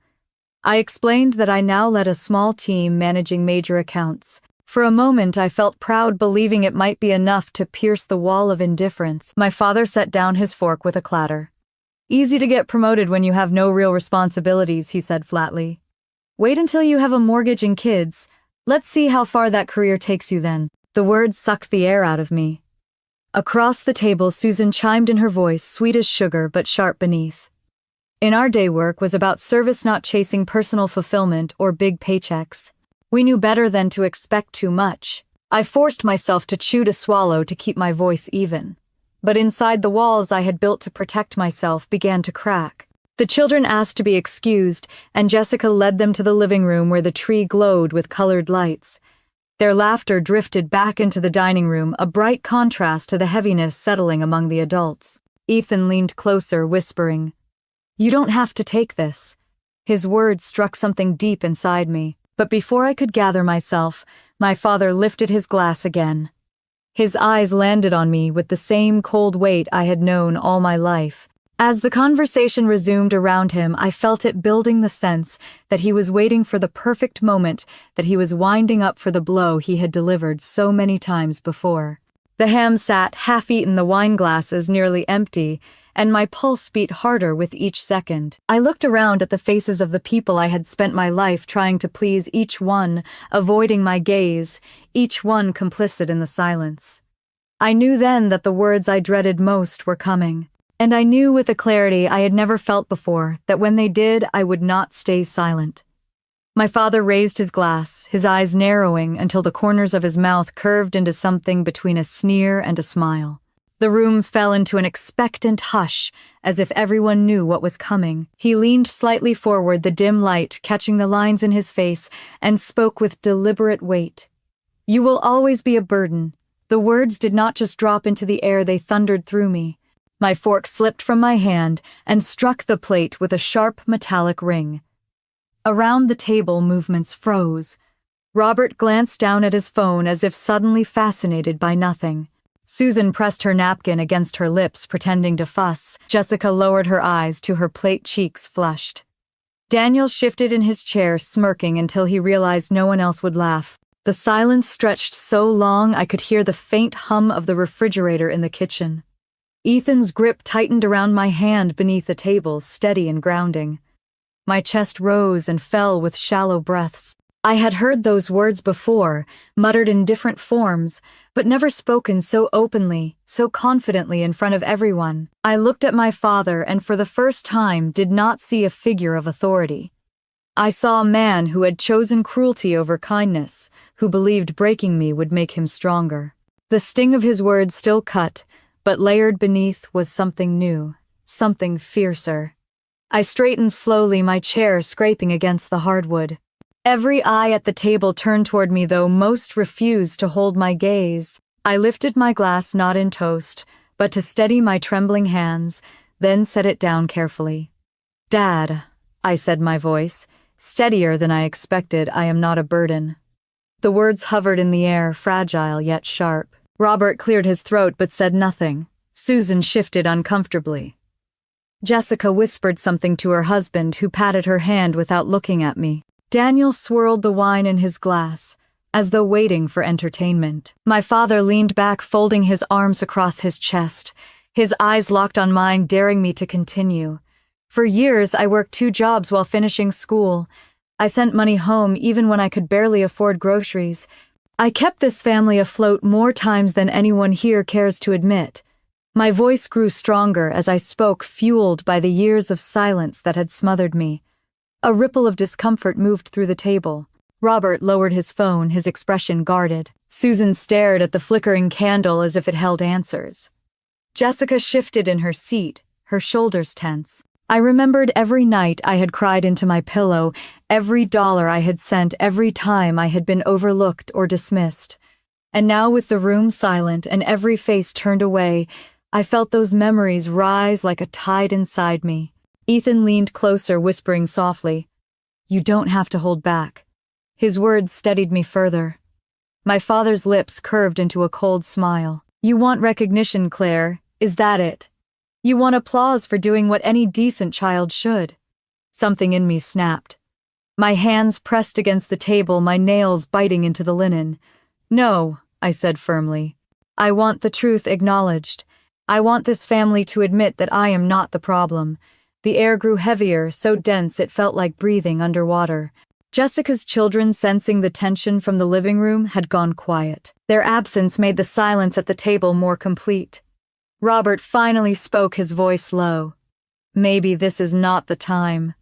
I explained that I now led a small team managing major accounts. For a moment, I felt proud, believing it might be enough to pierce the wall of indifference. My father set down his fork with a clatter. "Easy to get promoted when you have no real responsibilities," he said flatly. "Wait until you have a mortgage and kids. Let's see how far that career takes you then." The words sucked the air out of me. Across the table, Susan chimed in, her voice sweet as sugar but sharp beneath. In our day, work was about service, not chasing personal fulfillment or big paychecks. We knew better than to expect too much. I forced myself to chew to swallow to keep my voice even. But inside, the walls I had built to protect myself began to crack. The children asked to be excused, and Jessica led them to the living room where the tree glowed with colored lights. Their laughter drifted back into the dining room, a bright contrast to the heaviness settling among the adults. Ethan leaned closer, whispering, "You don't have to take this." His words struck something deep inside me. But before I could gather myself, my father lifted his glass again. His eyes landed on me with the same cold weight I had known all my life. As the conversation resumed around him, I felt it building, the sense that he was waiting for the perfect moment, that he was winding up for the blow he had delivered so many times before. The ham sat half-eaten, the wine glasses nearly empty, and my pulse beat harder with each second. I looked around at the faces of the people I had spent my life trying to please, each one avoiding my gaze, each one complicit in the silence. I knew then that the words I dreaded most were coming, and I knew with a clarity I had never felt before that when they did, I would not stay silent. My father raised his glass, his eyes narrowing until the corners of his mouth curved into something between a sneer and a smile. The room fell into an expectant hush, as if everyone knew what was coming. He leaned slightly forward, the dim light catching the lines in his face, and spoke with deliberate weight. "You will always be a burden." The words did not just drop into the air, they thundered through me. My fork slipped from my hand and struck the plate with a sharp metallic ring. Around the table, movements froze. Robert glanced down at his phone as if suddenly fascinated by nothing. Susan pressed her napkin against her lips, pretending to fuss. Jessica lowered her eyes to her plate, cheeks flushed. Daniel shifted in his chair, smirking until he realized no one else would laugh. The silence stretched so long I could hear the faint hum of the refrigerator in the kitchen. Ethan's grip tightened around my hand beneath the table, steady and grounding. My chest rose and fell with shallow breaths. I had heard those words before, muttered in different forms, but never spoken so openly, so confidently in front of everyone. I looked at my father and for the first time did not see a figure of authority. I saw a man who had chosen cruelty over kindness, who believed breaking me would make him stronger. The sting of his words still cut, but layered beneath was something new, something fiercer. I straightened slowly, my chair scraping against the hardwood. Every eye at the table turned toward me, though most refused to hold my gaze. I lifted my glass not in toast, but to steady my trembling hands, then set it down carefully. "Dad," I said, my voice steadier than I expected, "I am not a burden." The words hovered in the air, fragile yet sharp. Robert cleared his throat but said nothing. Susan shifted uncomfortably. Jessica whispered something to her husband, who patted her hand without looking at me. Daniel swirled the wine in his glass, as though waiting for entertainment. My father leaned back, folding his arms across his chest, his eyes locked on mine, daring me to continue. For years, I worked 2 jobs while finishing school. I sent money home even when I could barely afford groceries. I kept this family afloat more times than anyone here cares to admit. My voice grew stronger as I spoke, fueled by the years of silence that had smothered me. A ripple of discomfort moved through the table. Robert lowered his phone, his expression guarded. Susan stared at the flickering candle as if it held answers. Jessica shifted in her seat, her shoulders tense. I remembered every night I had cried into my pillow, every dollar I had sent, every time I had been overlooked or dismissed. And now, with the room silent and every face turned away, I felt those memories rise like a tide inside me. Ethan leaned closer, whispering softly, "You don't have to hold back." His words steadied me further. My father's lips curved into a cold smile. "You want recognition, Claire, is that it? You want applause for doing what any decent child should?" Something in me snapped. My hands pressed against the table, my nails biting into the linen. "No," I said firmly. "I want the truth acknowledged. I want this family to admit that I am not the problem." The air grew heavier, so dense it felt like breathing underwater. Jessica's children, sensing the tension from the living room, had gone quiet. Their absence made the silence at the table more complete. Robert finally spoke, his voice low. "Maybe this is not the time."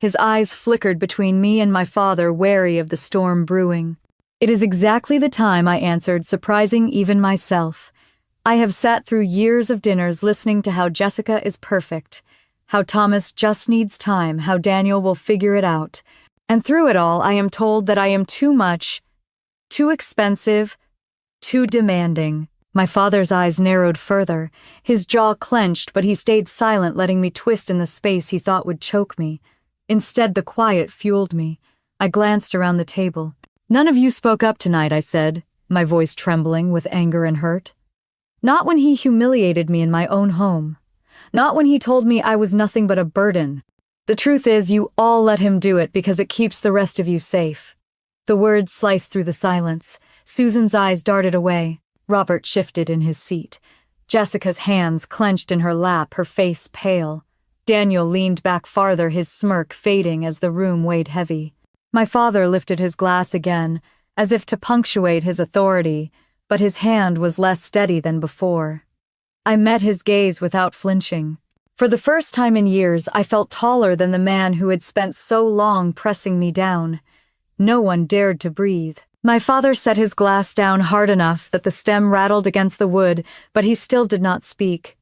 His eyes flickered between me and my father, wary of the storm brewing. "It is exactly the time," I answered, surprising even myself. "I have sat through years of dinners listening to how Jessica is perfect, how Thomas just needs time, how Daniel will figure it out. And through it all, I am told that I am too much, too expensive, too demanding." My father's eyes narrowed further. His jaw clenched, but he stayed silent, letting me twist in the space he thought would choke me. Instead, the quiet fueled me. I glanced around the table. "None of you spoke up tonight," I said, my voice trembling with anger and hurt. "Not when he humiliated me in my own home. Not when he told me I was nothing but a burden. The truth is, you all let him do it because it keeps the rest of you safe." The words sliced through the silence. Susan's eyes darted away. Robert shifted in his seat. Jessica's hands clenched in her lap, her face pale. Daniel leaned back farther, his smirk fading as the room weighed heavy. My father lifted his glass again, as if to punctuate his authority, but his hand was less steady than before. I met his gaze without flinching. For the first time in years, I felt taller than the man who had spent so long pressing me down. No one dared to breathe. My father set his glass down hard enough that the stem rattled against the wood, but he still did not speak.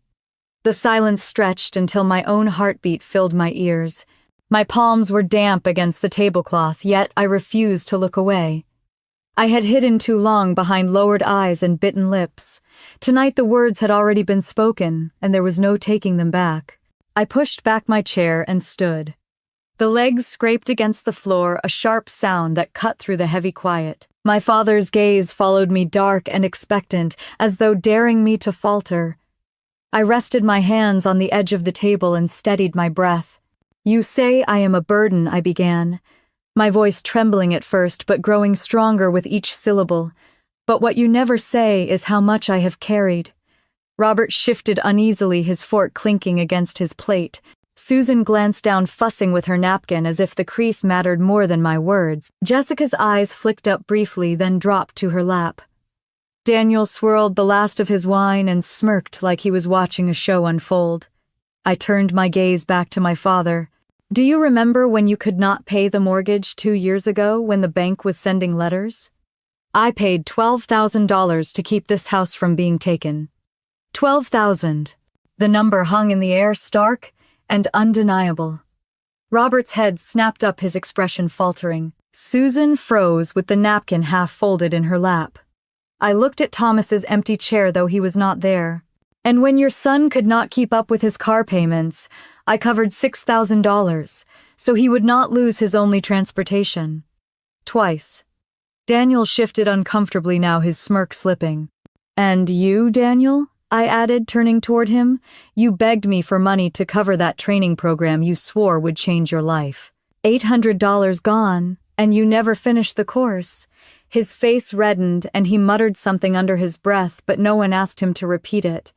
The silence stretched until my own heartbeat filled my ears. My palms were damp against the tablecloth, yet I refused to look away. I had hidden too long behind lowered eyes and bitten lips. Tonight the words had already been spoken, and there was no taking them back. I pushed back my chair and stood. The legs scraped against the floor, a sharp sound that cut through the heavy quiet. My father's gaze followed me, dark and expectant, as though daring me to falter. I rested my hands on the edge of the table and steadied my breath. "You say I am a burden," I began, my voice trembling at first but growing stronger with each syllable. "But what you never say is how much I have carried." Robert shifted uneasily, his fork clinking against his plate. Susan glanced down, fussing with her napkin as if the crease mattered more than my words. Jessica's eyes flicked up briefly, then dropped to her lap. Daniel swirled the last of his wine and smirked like he was watching a show unfold. I turned my gaze back to my father. "Do you remember when you could not pay the mortgage 2 years ago when the bank was sending letters? I paid $12,000 to keep this house from being taken. 12,000. The number hung in the air, stark and undeniable. Robert's head snapped up, his expression faltering. Susan froze with the napkin half folded in her lap. I looked at Thomas's empty chair, though he was not there. "And when your son could not keep up with his car payments, I covered $6,000, so he would not lose his only transportation. Twice." Daniel shifted uncomfortably now, his smirk slipping. "And you, Daniel?" I added, turning toward him. "You begged me for money to cover that training program you swore would change your life. $800 gone, and you never finished the course." His face reddened, and he muttered something under his breath, but no one asked him to repeat it.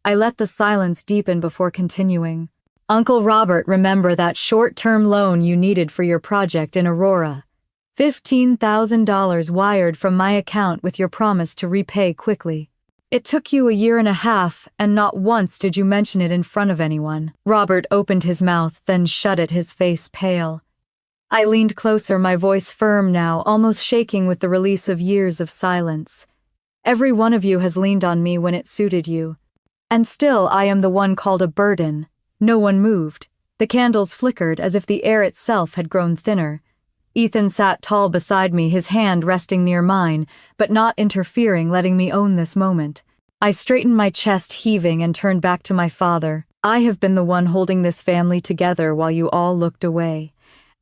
I let the silence deepen before continuing. "Uncle Robert, remember that short-term loan you needed for your project in Aurora? $15,000 wired from my account with your promise to repay quickly. It took you 1.5 years, and not once did you mention it in front of anyone." Robert opened his mouth, then shut it, his face pale. I leaned closer, my voice firm now, almost shaking with the release of years of silence. "Every one of you has leaned on me when it suited you. And still I am the one called a burden." No one moved. The candles flickered as if the air itself had grown thinner. Ethan sat tall beside me, his hand resting near mine, but not interfering, letting me own this moment. I straightened my chest, heaving, and turned back to my father. I have been the one holding this family together while you all looked away,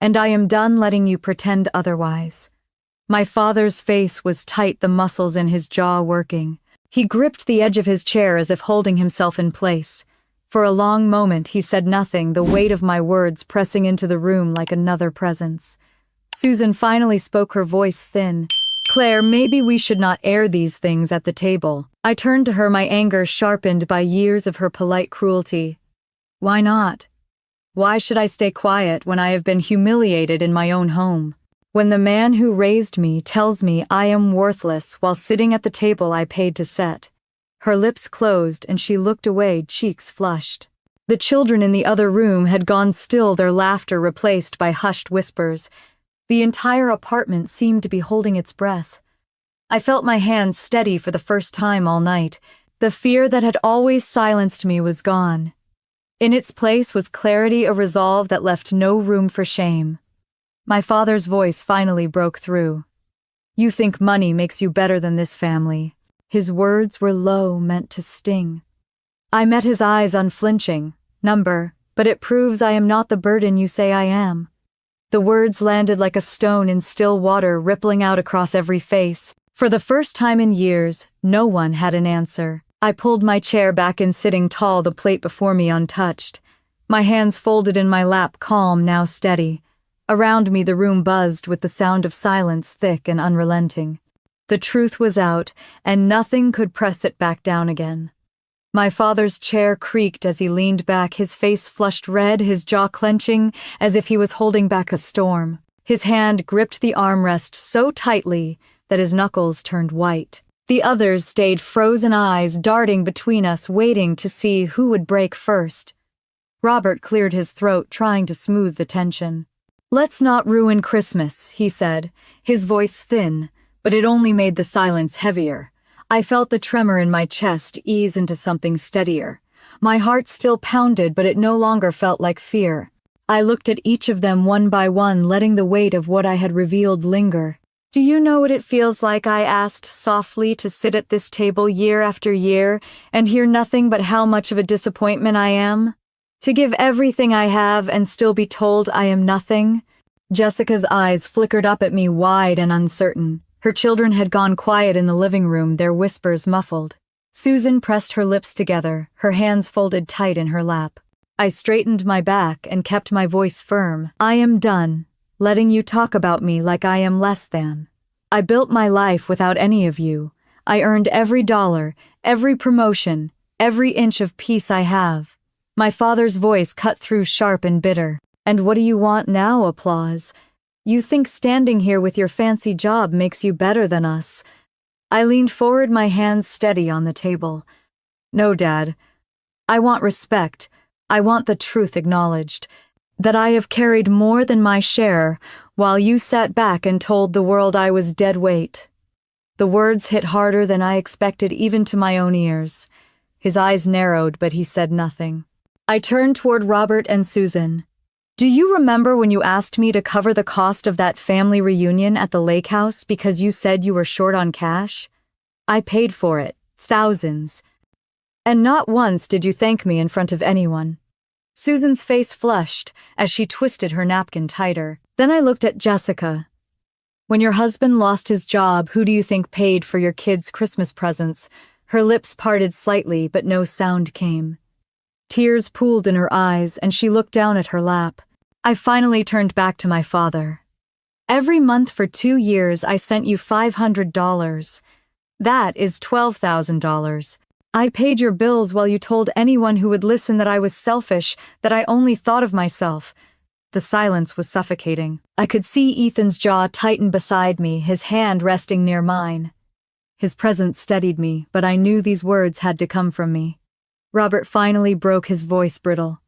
and I am done letting you pretend otherwise. My father's face was tight, the muscles in his jaw working. He gripped the edge of his chair as if holding himself in place. For a long moment he said nothing, the weight of my words pressing into the room like another presence. Susan finally spoke, her voice thin. "Claire, maybe we should not air these things at the table." I turned to her, my anger sharpened by years of her polite cruelty. "Why not? Why should I stay quiet when I have been humiliated in my own home? When the man who raised me tells me I am worthless while sitting at the table I paid to set." Her lips closed and she looked away, cheeks flushed. The children in the other room had gone still, their laughter replaced by hushed whispers. The entire apartment seemed to be holding its breath. I felt my hands steady for the first time all night. The fear that had always silenced me was gone. In its place was clarity, a resolve that left no room for shame. My father's voice finally broke through. "You think money makes you better than this family." His words were low, meant to sting. I met his eyes, unflinching. "Number, but it proves I am not the burden you say I am." The words landed like a stone in still water, rippling out across every face. For the first time in years, no one had an answer. I pulled my chair back in, sitting tall, the plate before me untouched. My hands folded in my lap, calm, now steady. Around me the room buzzed with the sound of silence, thick and unrelenting. The truth was out, and nothing could press it back down again. My father's chair creaked as he leaned back, his face flushed red, his jaw clenching as if he was holding back a storm. His hand gripped the armrest so tightly that his knuckles turned white. The others stayed frozen, eyes darting between us, waiting to see who would break first. Robert cleared his throat, trying to smooth the tension. "Let's not ruin Christmas," he said, his voice thin, but it only made the silence heavier. I felt the tremor in my chest ease into something steadier. My heart still pounded, but it no longer felt like fear. I looked at each of them one by one, letting the weight of what I had revealed linger. "Do you know what it feels like," I asked softly, "to sit at this table year after year and hear nothing but how much of a disappointment I am? To give everything I have and still be told I am nothing?" Jessica's eyes flickered up at me, wide and uncertain. Her children had gone quiet in the living room, their whispers muffled. Susan pressed her lips together, her hands folded tight in her lap. I straightened my back and kept my voice firm. "I am done letting you talk about me like I am less than. I built my life without any of you. I earned every dollar, every promotion, every inch of peace I have." My father's voice cut through, sharp and bitter. "And what do you want now?" Applause. "You think standing here with your fancy job makes you better than us?" I leaned forward, my hands steady on the table. "No, Dad. I want respect. I want the truth acknowledged. That I have carried more than my share, while you sat back and told the world I was dead weight." The words hit harder than I expected, even to my own ears. His eyes narrowed, but he said nothing. I turned toward Robert and Susan. "Do you remember when you asked me to cover the cost of that family reunion at the lake house because you said you were short on cash? I paid for it, thousands. And not once did you thank me in front of anyone." Susan's face flushed as she twisted her napkin tighter. Then I looked at Jessica. "When your husband lost his job, who do you think paid for your kids' Christmas presents?" Her lips parted slightly, but no sound came. Tears pooled in her eyes, and she looked down at her lap. I finally turned back to my father. "Every month for 2 years I sent you $500. That is $12,000. I paid your bills while you told anyone who would listen that I was selfish, that I only thought of myself." The silence was suffocating. I could see Ethan's jaw tighten beside me, his hand resting near mine. His presence steadied me, but I knew these words had to come from me. Robert finally broke, his voice brittle.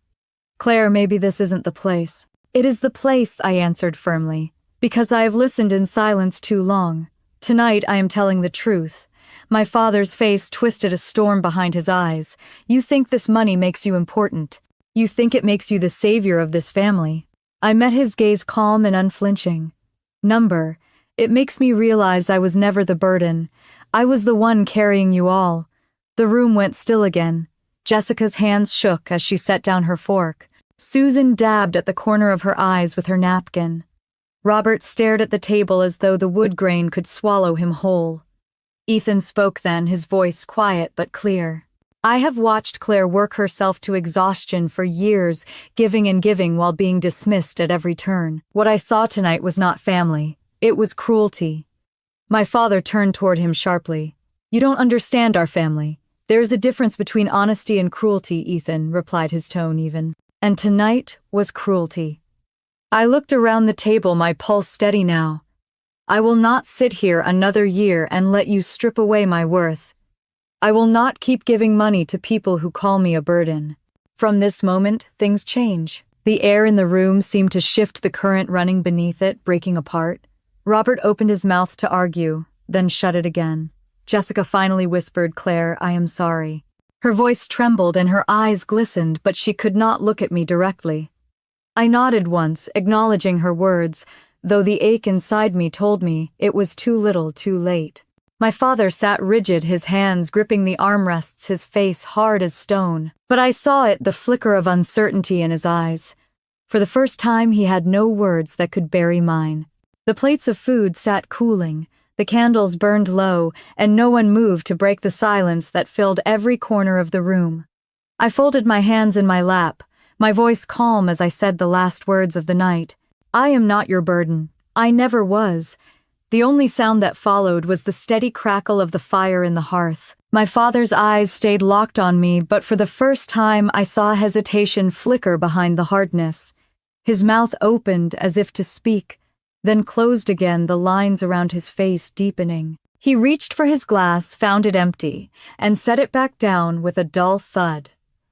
"Claire, maybe this isn't the place." "It is the place," I answered firmly, "because I have listened in silence too long. Tonight I am telling the truth." My father's face twisted, a storm behind his eyes. "You think this money makes you important. You think it makes you the savior of this family." I met his gaze, calm and unflinching. Number. It makes me realize I was never the burden. I was the one carrying you all. The room went still again. Jessica's hands shook as she set down her fork. Susan dabbed at the corner of her eyes with her napkin. Robert stared at the table as though the wood grain could swallow him whole. Ethan spoke then, his voice quiet but clear. I have watched Claire work herself to exhaustion for years, giving and giving while being dismissed at every turn. What I saw tonight was not family. It was cruelty. My father turned toward him sharply. You don't understand our family. There is a difference between honesty and cruelty, Ethan, replied, his tone even. And tonight was cruelty. I looked around the table, my pulse steady now. I will not sit here another year and let you strip away my worth. I will not keep giving money to people who call me a burden. From this moment, things change. The air in the room seemed to shift, the current running beneath it, breaking apart. Robert opened his mouth to argue, then shut it again. Jessica finally whispered, Claire, I am sorry. Her voice trembled and her eyes glistened, but she could not look at me directly. I nodded once, acknowledging her words, though the ache inside me told me it was too little too late. My father sat rigid, his hands gripping the armrests, his face hard as stone. But I saw it, the flicker of uncertainty in his eyes. For the first time, he had no words that could bury mine. The plates of food sat cooling, the candles burned low, and no one moved to break the silence that filled every corner of the room. I folded my hands in my lap, my voice calm as I said the last words of the night. I am not your burden. I never was. The only sound that followed was the steady crackle of the fire in the hearth. My father's eyes stayed locked on me, but for the first time I saw hesitation flicker behind the hardness. His mouth opened as if to speak, then closed again, the lines around his face deepening. He reached for his glass, found it empty, and set it back down with a dull thud.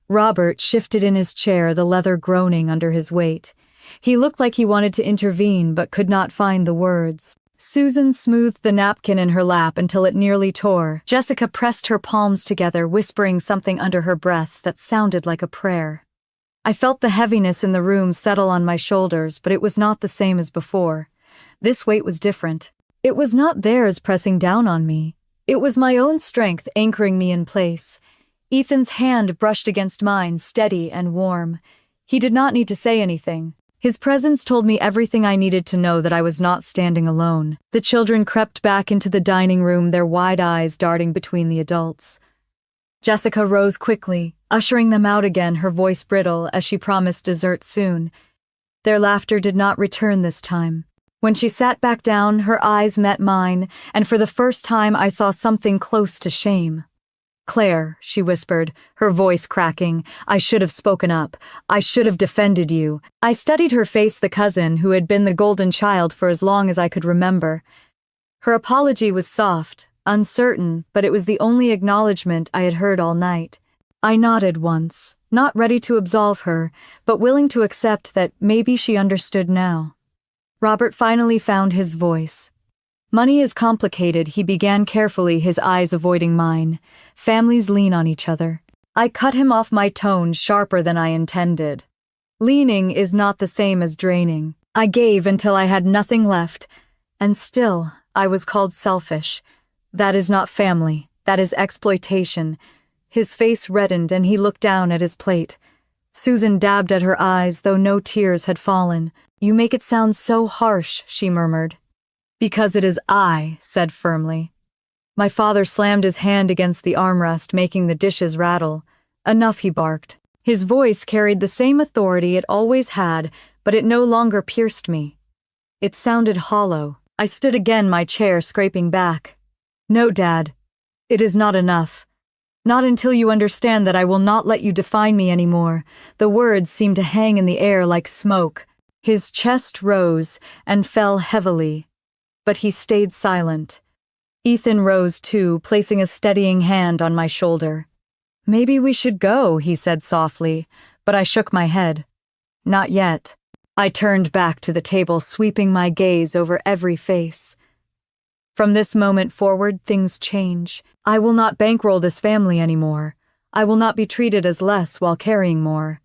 Robert shifted in his chair, the leather groaning under his weight. He looked like he wanted to intervene but could not find the words. Susan smoothed the napkin in her lap until it nearly tore. Jessica pressed her palms together, whispering something under her breath that sounded like a prayer. I felt the heaviness in the room settle on my shoulders, but it was not the same as before. This weight was different. It was not theirs pressing down on me. It was my own strength anchoring me in place. Ethan's hand brushed against mine, steady and warm. He did not need to say anything. His presence told me everything I needed to know, that I was not standing alone. The children crept back into the dining room, their wide eyes darting between the adults. Jessica rose quickly, ushering them out again, her voice brittle as she promised dessert soon. Their laughter did not return this time. When she sat back down, her eyes met mine, and for the first time I saw something close to shame. Claire, she whispered, her voice cracking, I should have spoken up. I should have defended you. I studied her face, the cousin who had been the golden child for as long as I could remember. Her apology was soft, uncertain, but it was the only acknowledgement I had heard all night. I nodded once, not ready to absolve her, but willing to accept that maybe she understood now. Robert finally found his voice. Money is complicated, he began carefully, his eyes avoiding mine. Families lean on each other. I cut him off, my tone sharper than I intended. Leaning is not the same as draining. I gave until I had nothing left, and still I was called selfish. That is not family, that is exploitation. His face reddened and he looked down at his plate. Susan dabbed at her eyes, though no tears had fallen. You make it sound so harsh, she murmured. Because it is I, said firmly. My father slammed his hand against the armrest, making the dishes rattle. Enough, he barked. His voice carried the same authority it always had, but it no longer pierced me. It sounded hollow. I stood again, my chair scraping back. No, Dad. It is not enough. Not until you understand that I will not let you define me anymore. The words seemed to hang in the air like smoke. His chest rose and fell heavily. But he stayed silent. Ethan rose too, placing a steadying hand on my shoulder. Maybe we should go, he said softly, but I shook my head. Not yet. I turned back to the table, sweeping my gaze over every face. From this moment forward, things change. I will not bankroll this family anymore. I will not be treated as less while carrying more.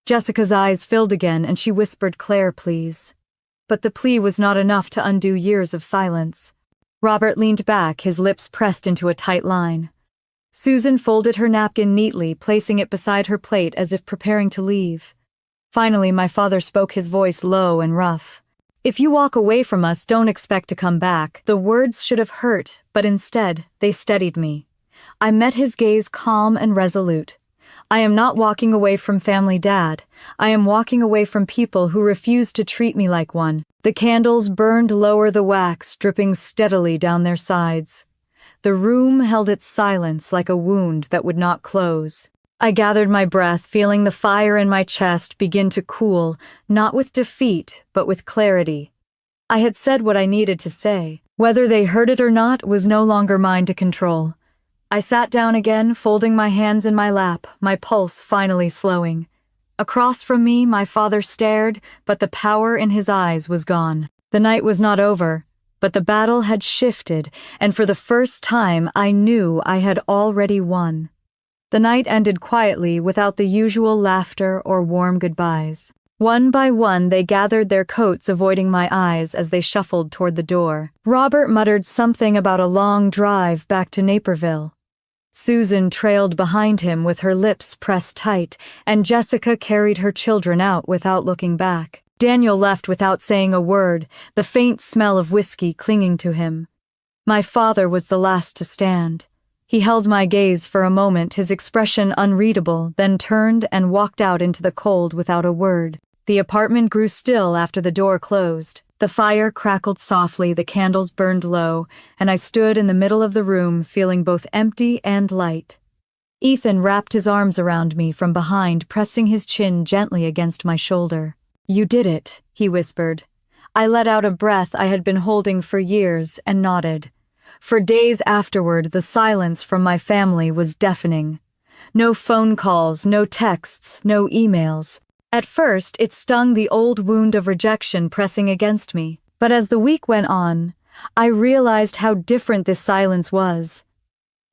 Jessica's eyes filled again, and she whispered, Claire, please. but the plea was not enough to undo years of silence. Robert leaned back, his lips pressed into a tight line. Susan folded her napkin neatly, placing it beside her plate as if preparing to leave. Finally, my father spoke, his voice low and rough. "If you walk away from us, don't expect to come back." The words should have hurt, but instead, they steadied me. I met his gaze calm and resolute. "I am not walking away from family, Dad. I am walking away from people who refuse to treat me like one." The candles burned lower, the wax dripping steadily down their sides. The room held its silence like a wound that would not close. I gathered my breath, feeling the fire in my chest begin to cool, not with defeat, but with clarity. I had said what I needed to say. Whether they heard it or not was no longer mine to control. I sat down again, folding my hands in my lap, my pulse finally slowing. Across from me, my father stared, but the power in his eyes was gone. The night was not over, but the battle had shifted, and for the first time I knew I had already won. The night ended quietly, without the usual laughter or warm goodbyes. One by one they gathered their coats, avoiding my eyes as they shuffled toward the door. Robert muttered something about a long drive back to Naperville. Susan trailed behind him with her lips pressed tight, and Jessica carried her children out without looking back. Daniel left without saying a word, the faint smell of whiskey clinging to him. My father was the last to stand. He held my gaze for a moment, his expression unreadable, then turned and walked out into the cold without a word. The apartment grew still after the door closed. The fire crackled softly, the candles burned low, and I stood in the middle of the room, feeling both empty and light. Ethan wrapped his arms around me from behind, pressing his chin gently against my shoulder. "You did it," he whispered. I let out a breath I had been holding for years and nodded. For days afterward, the silence from my family was deafening. No phone calls, no texts, no emails. At first, it stung, the old wound of rejection pressing against me. But as the week went on, I realized how different this silence was.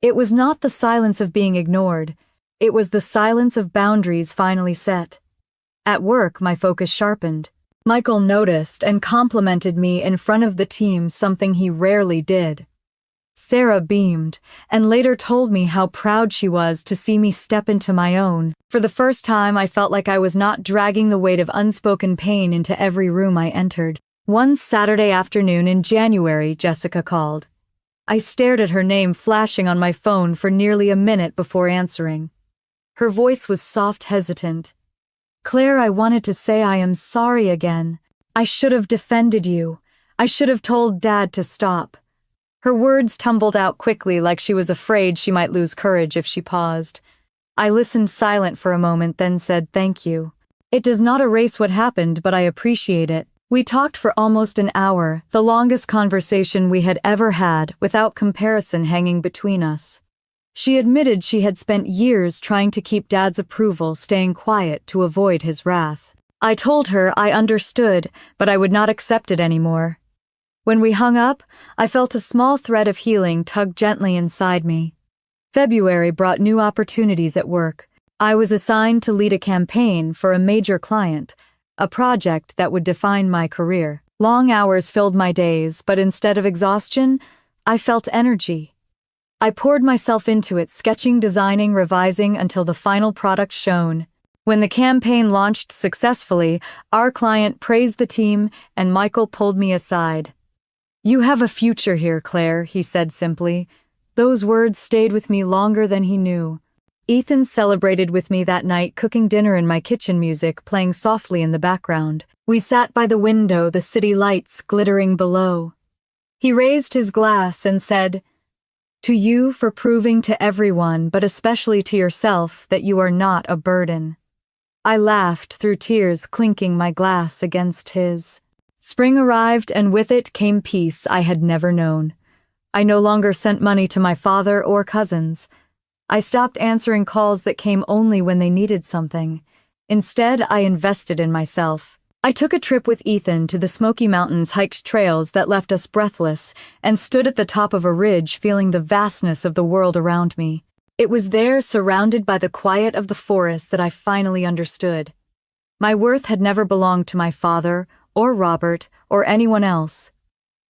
It was not the silence of being ignored. It was the silence of boundaries finally set. At work, my focus sharpened. Michael noticed and complimented me in front of the team, something he rarely did. Sarah beamed, and later told me how proud she was to see me step into my own. For the first time, I felt like I was not dragging the weight of unspoken pain into every room I entered. One Saturday afternoon in January, Jessica called. I stared at her name flashing on my phone for nearly a minute before answering. Her voice was soft, hesitant. "Claire, I wanted to say I am sorry again. I should have defended you. I should have told Dad to stop." Her words tumbled out quickly, like she was afraid she might lose courage if she paused. I listened silent for a moment, then said, "Thank you. It does not erase what happened, but I appreciate it." We talked for almost an hour, the longest conversation we had ever had, without comparison hanging between us. She admitted she had spent years trying to keep Dad's approval, staying quiet to avoid his wrath. I told her I understood, but I would not accept it anymore. When we hung up, I felt a small thread of healing tug gently inside me. February brought new opportunities at work. I was assigned to lead a campaign for a major client, a project that would define my career. Long hours filled my days, but instead of exhaustion, I felt energy. I poured myself into it, sketching, designing, revising until the final product shone. When the campaign launched successfully, our client praised the team, and Michael pulled me aside. "You have a future here, Claire," he said simply. Those words stayed with me longer than he knew. Ethan celebrated with me that night, cooking dinner in my kitchen, music playing softly in the background. We sat by the window, the city lights glittering below. He raised his glass and said, "To you for proving to everyone, but especially to yourself, that you are not a burden." I laughed through tears, clinking my glass against his. Spring arrived, and with it came peace I had never known. I no longer sent money to my father or cousins. I stopped answering calls that came only when they needed something. Instead, I invested in myself. I took a trip with Ethan to the Smoky Mountains, hiked trails that left us breathless, and stood at the top of a ridge feeling the vastness of the world around me. It was there, surrounded by the quiet of the forest, that I finally understood. My worth had never belonged to my father or Robert, or anyone else.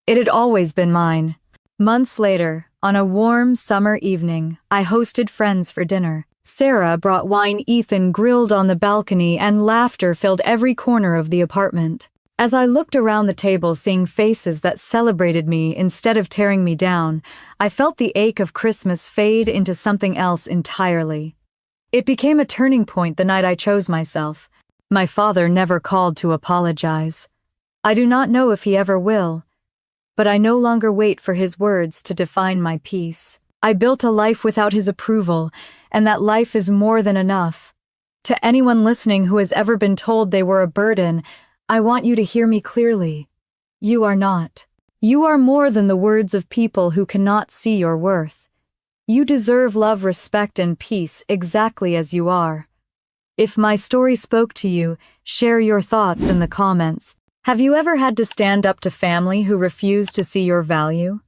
It had always been mine. Months later, on a warm summer evening, I hosted friends for dinner. Sarah brought wine, Ethan grilled on the balcony, and laughter filled every corner of the apartment. As I looked around the table, seeing faces that celebrated me instead of tearing me down, I felt the ache of Christmas fade into something else entirely. It became a turning point the night I chose myself. My father never called to apologize. I do not know if he ever will, but I no longer wait for his words to define my peace. I built a life without his approval, and that life is more than enough. To anyone listening who has ever been told they were a burden, I want you to hear me clearly. You are not. You are more than the words of people who cannot see your worth. You deserve love, respect, and peace exactly as you are. If my story spoke to you, share your thoughts in the comments. Have you ever had to stand up to family who refused to see your value?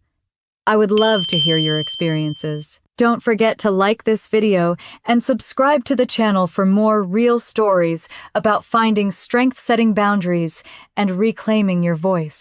I would love to hear your experiences. Don't forget to like this video and subscribe to the channel for more real stories about finding strength, setting boundaries, and reclaiming your voice.